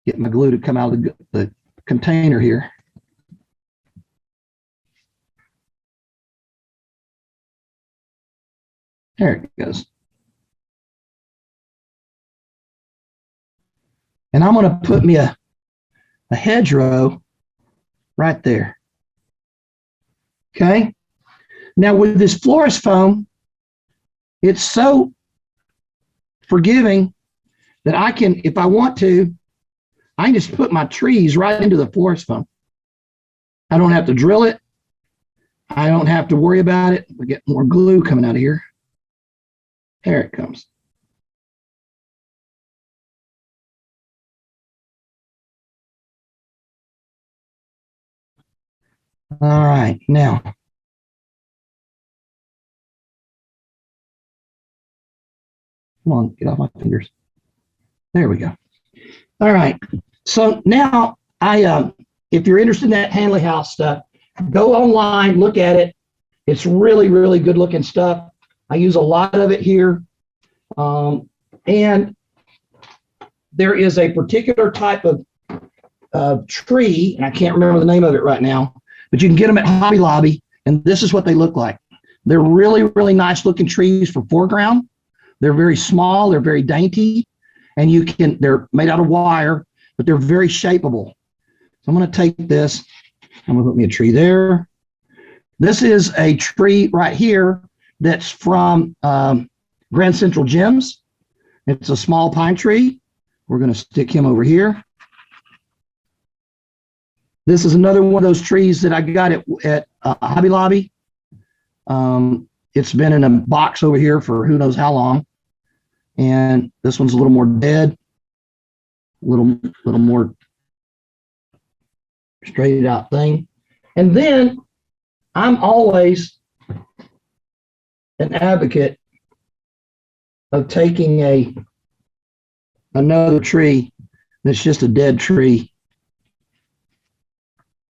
Get my glue to come out of the container here. There it goes. And I'm going to put me a hedgerow right there. Okay. Now with this florist foam, it's so forgiving that I can, if I want to, I can just put my trees right into the florist foam. I don't have to drill it. I don't have to worry about it. We get more glue coming out of here. There it comes. All right, now. Come on, get off my fingers. There we go. All right, so now if you're interested in that Handley House stuff, go online, look at it. It's really, really good looking stuff. I use a lot of it here. And there is a particular type of tree, and I can't remember the name of it right now, but you can get them at Hobby Lobby, and this is what they look like. They're really, really nice looking trees for foreground. They're very small, they're very dainty, and they're made out of wire, but they're very shapeable. So I'm going to take this, I'm going to put me a tree there. This is a tree right here that's from Grand Central Gems. It's a small pine tree. We're going to stick him over here. This is another one of those trees that I got at Hobby Lobby. It's been in a box over here for who knows how long. And this one's a little more dead, a little more straight out thing. And then I'm always an advocate of taking another tree that's just a dead tree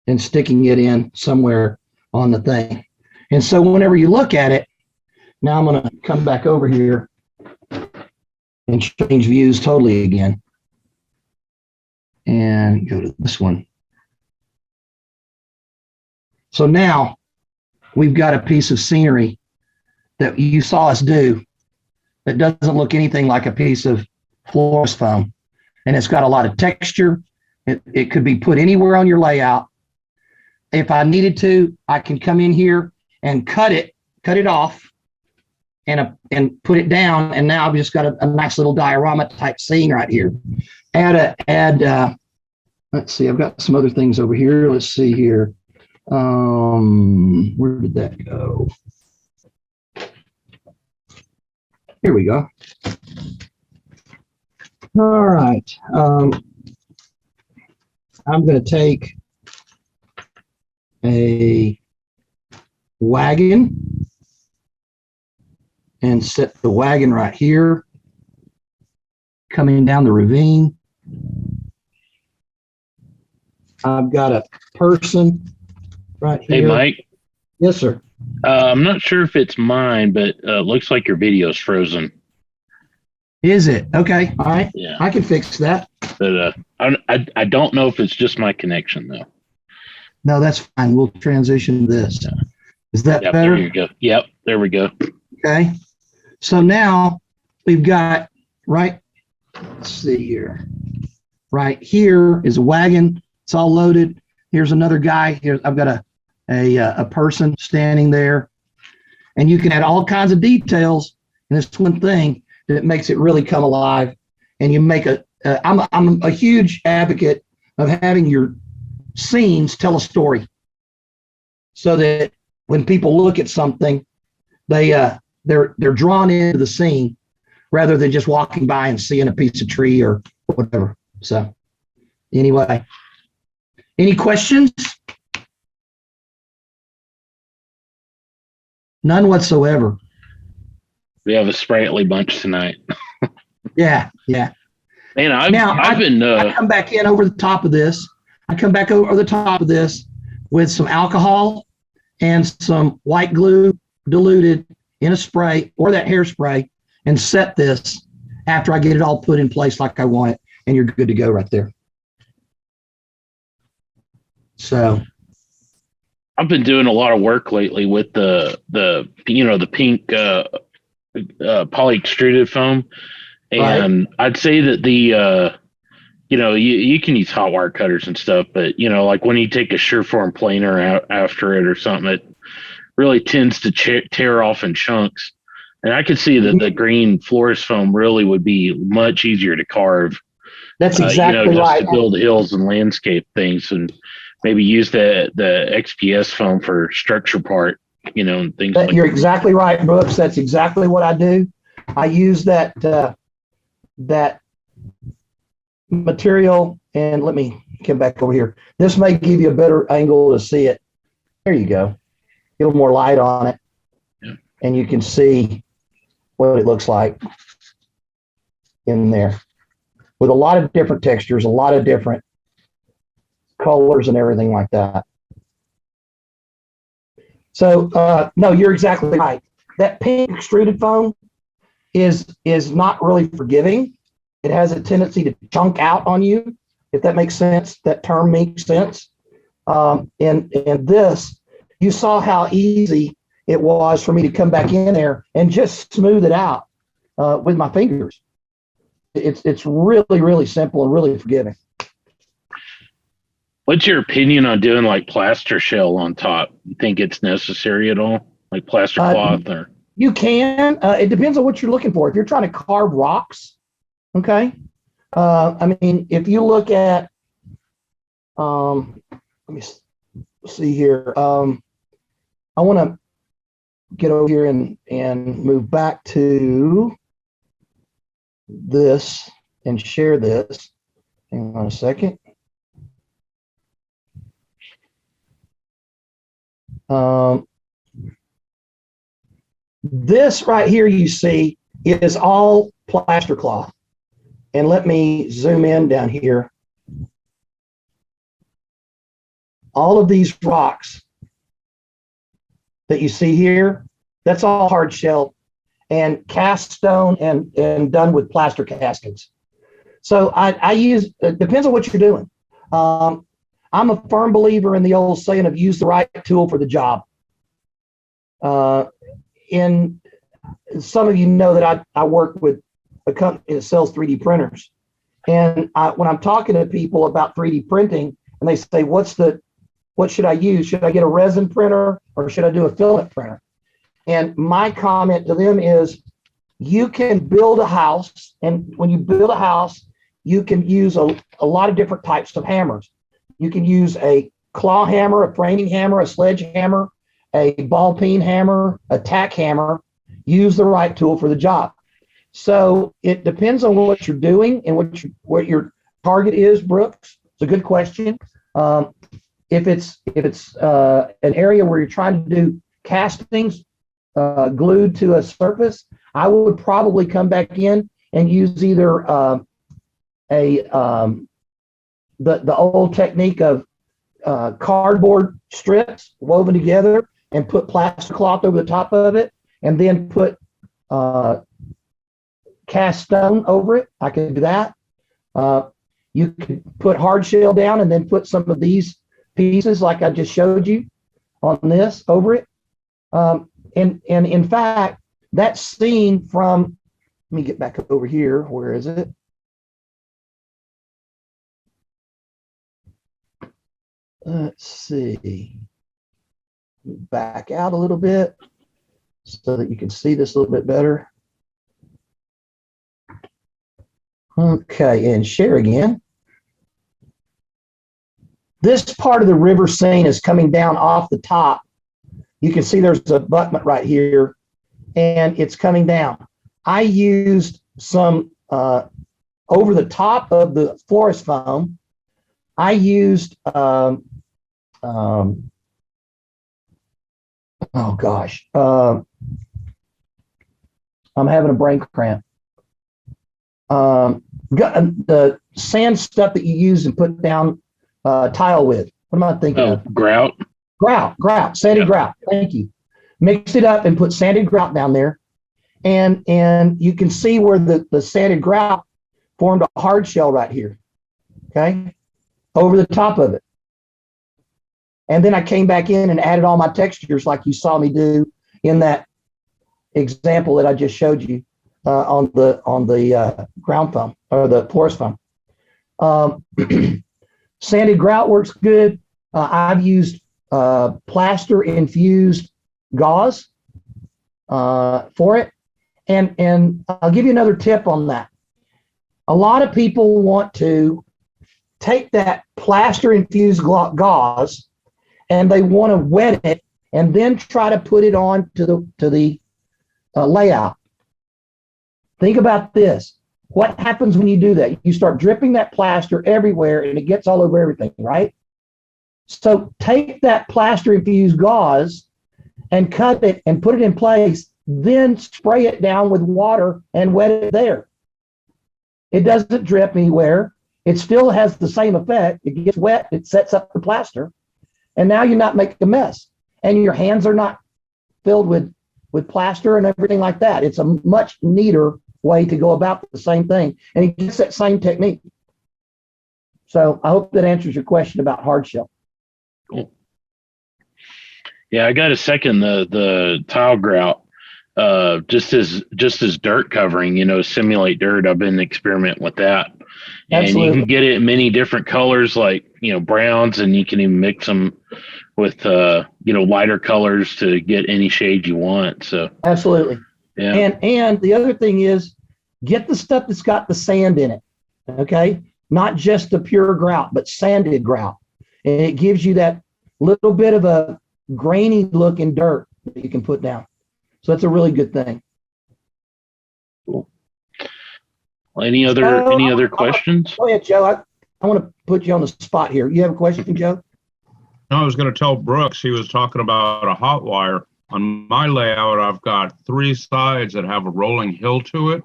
and sticking it in somewhere on the thing. And so whenever you look at it, now I'm going to come back over here and change views totally again. And go to this one. So now we've got a piece of scenery that you saw us do that doesn't look anything like a piece of florist foam. And it's got a lot of texture. It could be put anywhere on your layout. If I needed to, I can come in here and cut it off and put it down. And now I've just got a nice little diorama type scene right here. let's see, I've got some other things over here. Let's see here. Where did that go? Here we go. All right. I'm going to take a wagon and set the wagon right here, coming down the ravine. I've got a person right here. Hey, Mike. Yes, sir. I'm not sure if it's mine, but looks like your video's frozen. Is it? Okay. All right. Yeah. I can fix that. But I don't know if it's just my connection though. No, that's fine. We'll transition to this. Is that Yep, better? there you go. Yep, there we go. Okay. So now we've got let's see here. Right here is a wagon. It's all loaded. Here's another guy. Here I've got a person standing there, and you can add all kinds of details in this one thing that makes it really come alive. And you make I'm a huge advocate of having your scenes tell a story, so that when people look at something, they're drawn into the scene rather than just walking by and seeing a piece of tree or whatever. So anyway, any questions? None whatsoever. We have a sprightly bunch tonight. Yeah. Man, I come back in over the top of this. I come back over the top of this with some alcohol and some white glue diluted in a spray or that hairspray, and set this after I get it all put in place like I want it, and you're good to go right there. So I've been doing a lot of work lately with the pink poly extruded foam, and right. I'd say that the you can use hot wire cutters and stuff, but like when you take a Sureform planer out after it or something, it really tends to tear off in chunks. And I could see that the green florist foam really would be much easier to carve. That's exactly just right. To build hills and landscape things, and maybe use the XPS foam for structure part, and things like that. You're exactly right, Brooks. That's exactly what I do. I use that material, and let me come back over here. This may give you a better angle to see it. There you go. Get a little more light on it, yeah. And you can see what it looks like in there, with a lot of different textures, a lot of different colors and everything like that. So no, you're exactly right. That pink extruded foam is not really forgiving. It has a tendency to chunk out on you, if that makes sense. That term makes sense. And this, you saw how easy it was for me to come back in there and just smooth it out with my fingers. It's really, really simple and really forgiving. What's your opinion on doing like plaster shell on top? You think it's necessary at all? Like plaster cloth or? You can. It depends on what you're looking for. If you're trying to carve rocks, okay. I mean, if you look at, let me see here. I want to get over here and move back to this and share this. Hang on a second. This right here you see is all plaster cloth. And let me zoom in down here. All of these rocks that you see here, that's all hard shell and cast stone and done with plaster castings. So I use, it depends on what you're doing. I'm a firm believer in the old saying of use the right tool for the job. And some of you know that I work with a company that sells 3D printers. And when I'm talking to people about 3D printing and they say, what should I use? Should I get a resin printer or should I do a filament printer? And my comment to them is, you can build a house. And when you build a house, you can use a lot of different types of hammers. You can use a claw hammer, a framing hammer, a sledgehammer, a ball peen hammer, a tack hammer. Use the right tool for the job. So it depends on what you're doing and what your target is, Brooks. It's a good question. If it's an area where you're trying to do castings glued to a surface, I would probably come back in and use either the old technique of cardboard strips woven together and put plaster cloth over the top of it, and then put cast stone over it. I can do that. You could put hard shell down and then put some of these pieces like I just showed you on this over it. And in fact, that's seen from, let me get back over here. Where is it? Let's see. Back out a little bit so that you can see this a little bit better. Okay, and share again. This part of the river scene is coming down off the top. You can see there's a abutment right here, and it's coming down. I used some over the top of the florist foam. I used oh gosh, I'm having a brain cramp. Got the sand stuff that you use and put down tile with. What am I thinking of? Grout. Grout, sanded grout. Thank you. Mix it up and put sanded grout down there. And you can see where the sanded grout formed a hard shell right here. Okay. Over the top of it. And then I came back in and added all my textures like you saw me do in that example that I just showed you on the ground foam or the porous foam. Sanded grout works good. I've used plaster infused gauze for it. And I'll give you another tip on that. A lot of people want to take that plaster infused gauze and they want to wet it and then try to put it on to the layout. Think about this. What happens when you do that? You start dripping that plaster everywhere and it gets all over everything, right? So take that plaster infused gauze and cut it and put it in place, then spray it down with water and wet it there. It doesn't drip anywhere. It still has the same effect. It gets wet, it sets up the plaster, and now you're not making a mess. And your hands are not filled with plaster and everything like that. It's a much neater way to go about the same thing. And it gets that same technique. So I hope that answers your question about hard shell. Cool. Yeah, I got to second the tile grout. Just as dirt covering, simulate dirt. I've been experimenting with that. Absolutely. And you can get it in many different colors, like, browns, and you can even mix them with, lighter colors to get any shade you want. So absolutely. Yeah. And the other thing is get the stuff that's got the sand in it. Okay. Not just the pure grout, but sanded grout. And it gives you that little bit of a grainy look in dirt that you can put down. So that's a really good thing. Cool. Well, any other questions? Go ahead, Joe. I want to put you on the spot here. You have a question, Joe? No, I was going to tell Brooks, he was talking about a hot wire. On my layout, I've got 3 sides that have a rolling hill to it,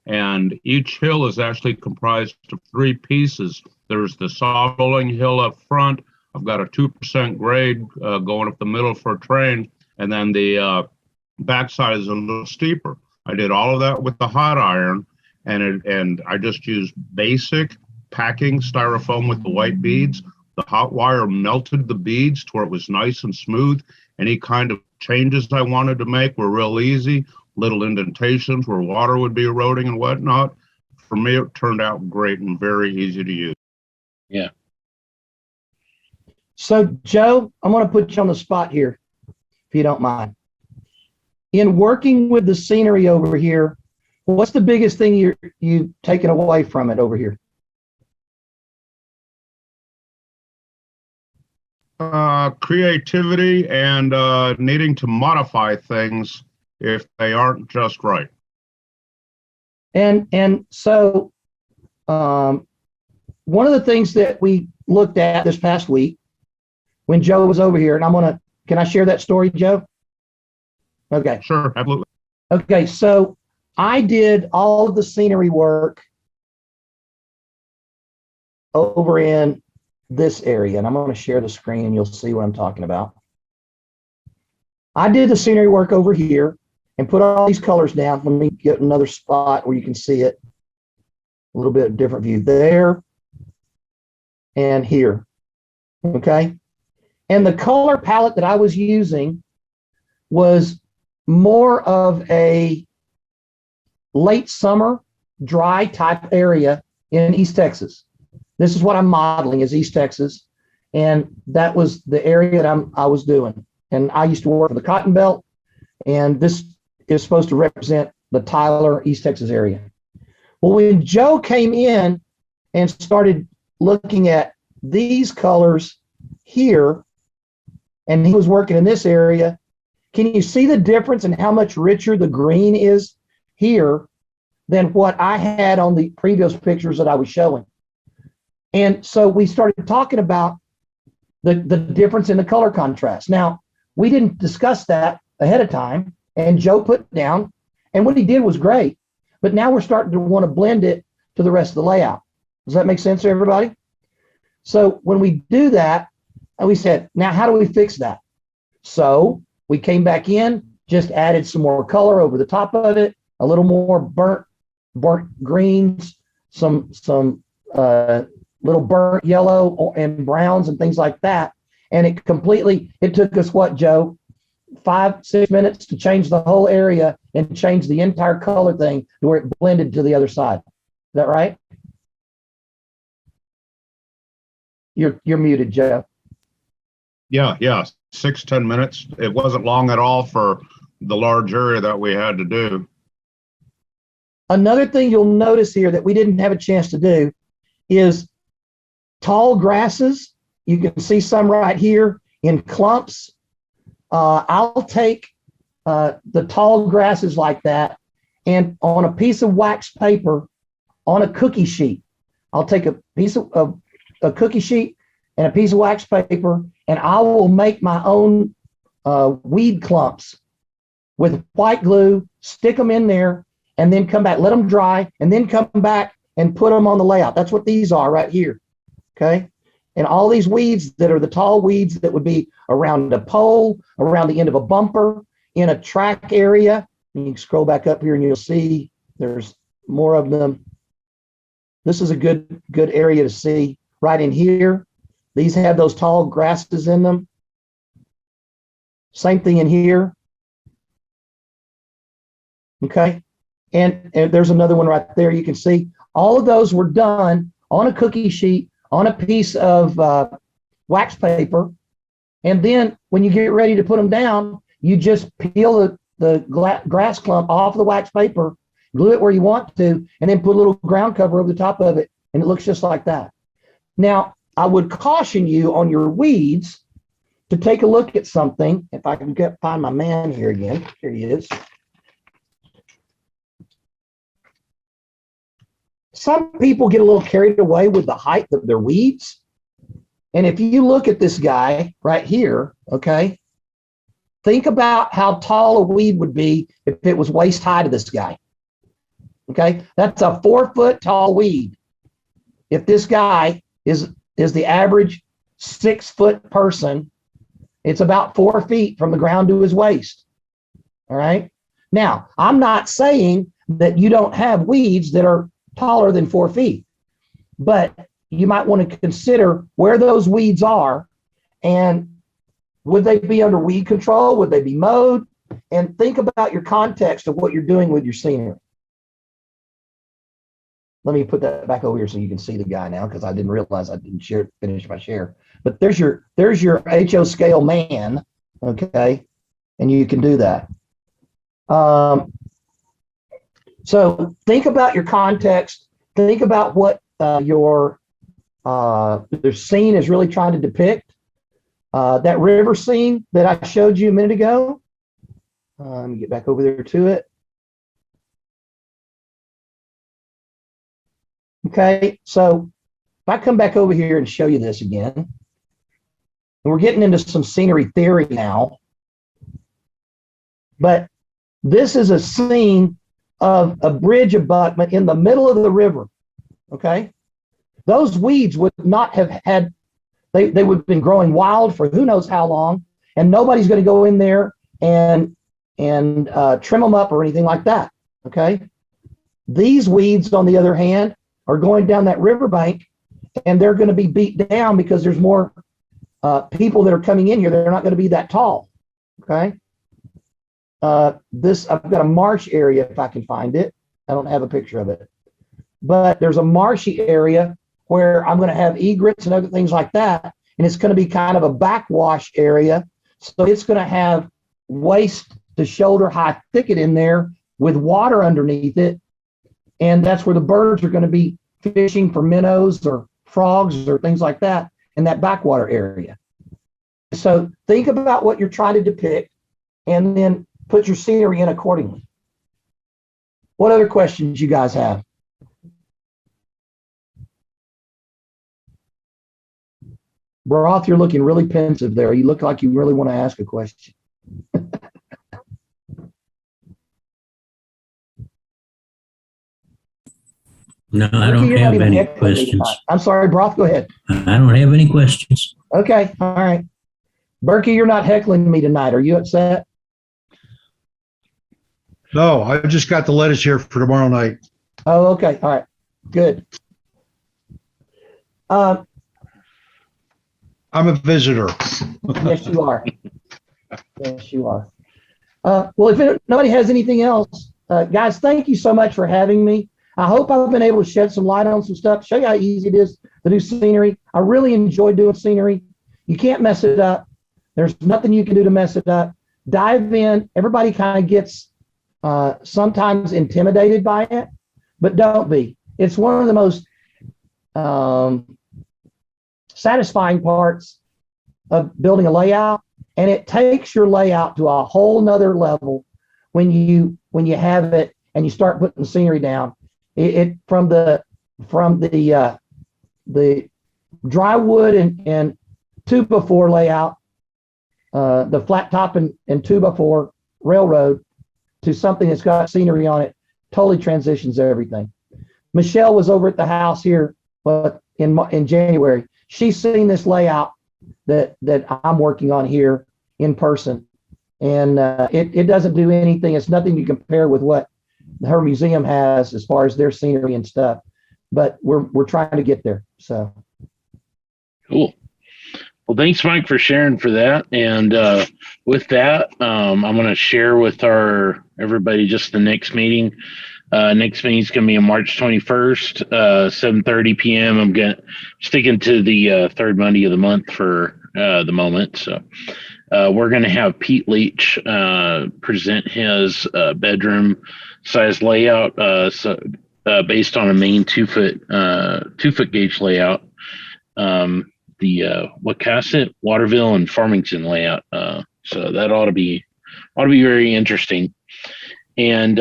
and each hill is actually comprised of 3 pieces. There's the soft rolling hill up front. I've got a 2% grade going up the middle for a train, and then the backside is a little steeper. I did all of that with the hot iron, and I just used basic packing styrofoam with the white beads. The hot wire melted the beads to where it was nice and smooth. Any kind of changes I wanted to make were real easy. Little indentations where water would be eroding and whatnot. For me, it turned out great and very easy to use. Yeah. So, Joe, I'm going to put you on the spot here, if you don't mind. In working with the scenery over here, what's the biggest thing you've taken away from it over here? creativity and needing to modify things if they aren't just right. And so one of the things that we looked at this past week when Joe was over here, and can I share that story, Joe? Okay. Sure, absolutely. Okay, so I did all of the scenery work over in this area, and I'm going to share the screen and you'll see what I'm talking about. I did the scenery work over here and put all these colors down. Let me get another spot where you can see it. A little bit different view there and here. Okay. And the color palette that I was using was more of a late summer dry type area in East Texas. This is what I'm modeling is East Texas. And that was the area that I was doing. And I used to work for the Cotton Belt. And this is supposed to represent the Tyler, East Texas area. Well, when Joe came in and started looking at these colors here, and he was working in this area, can you see the difference in how much richer the green is here than what I had on the previous pictures that I was showing? And so we started talking about the difference in the color contrast. Now, we didn't discuss that ahead of time, and Joe put it down, and what he did was great. But now we're starting to want to blend it to the rest of the layout. Does that make sense to everybody? So when we do that, and we said, now how do we fix that? So we came back in, just added some more color over the top of it, a little more burnt greens, some little burnt yellow and browns and things like that. And it took us what, Joe? 5-6 minutes to change the whole area and change the entire color thing to where it blended to the other side. Is that right? You're muted, Joe. Yeah. 6-10 minutes. It wasn't long at all for the large area that we had to do. Another thing you'll notice here that we didn't have a chance to do is tall grasses. You can see some right here in clumps. I'll take the tall grasses like that, and on a piece of wax paper, on a cookie sheet, I'll take a piece of a cookie sheet and a piece of wax paper, and I will make my own weed clumps with white glue, stick them in there, and then come back, let them dry, and then come back and put them on the layout. That's what these are right here, okay? And all these weeds that are the tall weeds that would be around a pole, around the end of a bumper, in a track area. And you can scroll back up here and you'll see there's more of them. This is a good area to see right in here. These have those tall grasses in them. Same thing in here. Okay. And there's another one right there. You can see all of those were done on a cookie sheet, on a piece of wax paper. And then when you get ready to put them down, you just peel the grass clump off the wax paper, glue it where you want to, and then put a little ground cover over the top of it. And it looks just like that. Now, I would caution you on your weeds to take a look at something. If I can find my man here again. Here he is. Some people get a little carried away with the height of their weeds. And if you look at this guy right here, okay, think about how tall a weed would be if it was waist high to this guy. Okay, that's a 4-foot tall weed. If this guy is the average 6-foot person, it's about 4 feet from the ground to his waist. All right. Now, I'm not saying that you don't have weeds that are taller than 4 feet, but you might want to consider where those weeds are, and would they be under weed control? Would they be mowed? And think about your context of what you're doing with your scenery. Let me put that back over here so you can see the guy now, because I didn't realize I didn't finish my share. But there's your HO scale man, okay, and you can do that. So think about your context. Think about what your scene is really trying to depict. That river scene that I showed you a minute ago, let me get back over there to it. Okay, so if I come back over here and show you this again, and we're getting into some scenery theory now, but this is a scene of a bridge abutment in the middle of the river, okay? Those weeds would not have had, they would have been growing wild for who knows how long, and nobody's going to go in there and trim them up or anything like that, okay? These weeds, on the other hand, are going down that riverbank, and they're going to be beat down because there's more people that are coming in here. They're not going to be that tall, okay? I've got a marsh area if I can find it. I don't have a picture of it, but there's a marshy area where I'm going to have egrets and other things like that, and it's going to be kind of a backwash area. So it's going to have waist to shoulder high thicket in there with water underneath it, and that's where the birds are going to be fishing for minnows or frogs or things like that in that backwater area. So think about what you're trying to depict and then put your scenery in accordingly. What other questions you guys have? Broth, you're looking really pensive there. You look like you really want to ask a question. No, I don't You're not have even any heckling me questions. tonight. I'm sorry, Broth, go ahead. I don't have any questions. Okay, all right. Berkey, you're not heckling me tonight. Are you upset? No, I just got the lettuce here for tomorrow night. Oh, okay. All right. Good. I'm a visitor. Yes, you are. Yes, you are. Well, if nobody has anything else, guys, thank you so much for having me. I hope I've been able to shed some light on some stuff, show you how easy it is to do scenery. I really enjoy doing scenery. You can't mess it up. There's nothing you can do to mess it up. Dive in. Everybody kind of gets sometimes intimidated by it, but don't be. It's one of the most satisfying parts of building a layout, and it takes your layout to a whole nother level when you have it and you start putting the scenery down. It from the dry wood and 2x4 layout, the flat top and 2x4 railroad to something that's got scenery on it, totally transitions everything. Michelle was over at the house here in January. She's seen this layout that I'm working on here in person, and it doesn't do anything. It's nothing to compare with what her museum has as far as their scenery and stuff, but we're trying to get there. So Cool. Well, thanks, Mike, for sharing for that. And with that, I'm going to share with everybody just the next meeting. Next meeting is going to be on March 21st, 7:30 p.m. I'm sticking to the third Monday of the month for the moment. So we're going to have Pete Leach present his bedroom size layout based on a main 2-foot gauge layout. The Wacasset, Waterville, and Farmington layout. So that ought to be very interesting. And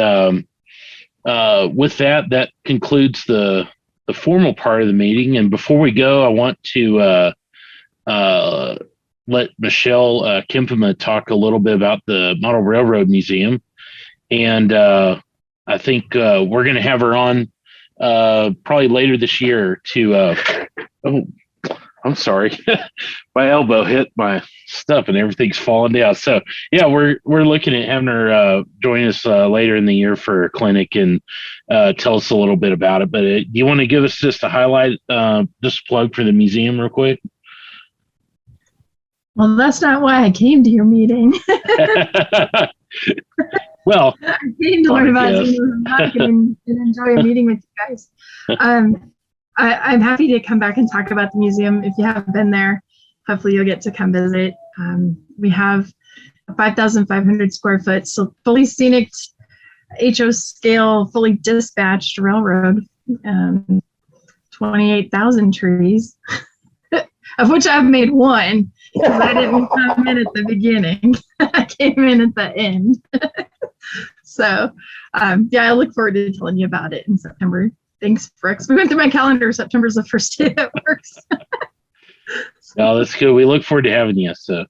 with that concludes the formal part of the meeting. And before we go, I want to let Michelle Kempema talk a little bit about the Model Railroad Museum. And I think we're going to have her on probably later this year to I'm sorry. My elbow hit my stuff and everything's falling down. So yeah, we're looking at having her join us later in the year for a clinic and tell us a little bit about it. But do you want to give us just a highlight, just a plug for the museum real quick? Well, that's not why I came to your meeting. Well, I came to learn about Mike and enjoy a meeting with you guys. I'm happy to come back and talk about the museum. If you haven't been there, hopefully you'll get to come visit. We have a 5,500 square foot, so fully scenic, HO scale, fully dispatched railroad, 28,000 trees, of which I've made one. because I didn't come in at the beginning. I came in at the end. So, yeah, I look forward to telling you about it in September. Thanks, Brooks. We went through my calendar. September's the first day that works. No, that's good. We look forward to having you. So,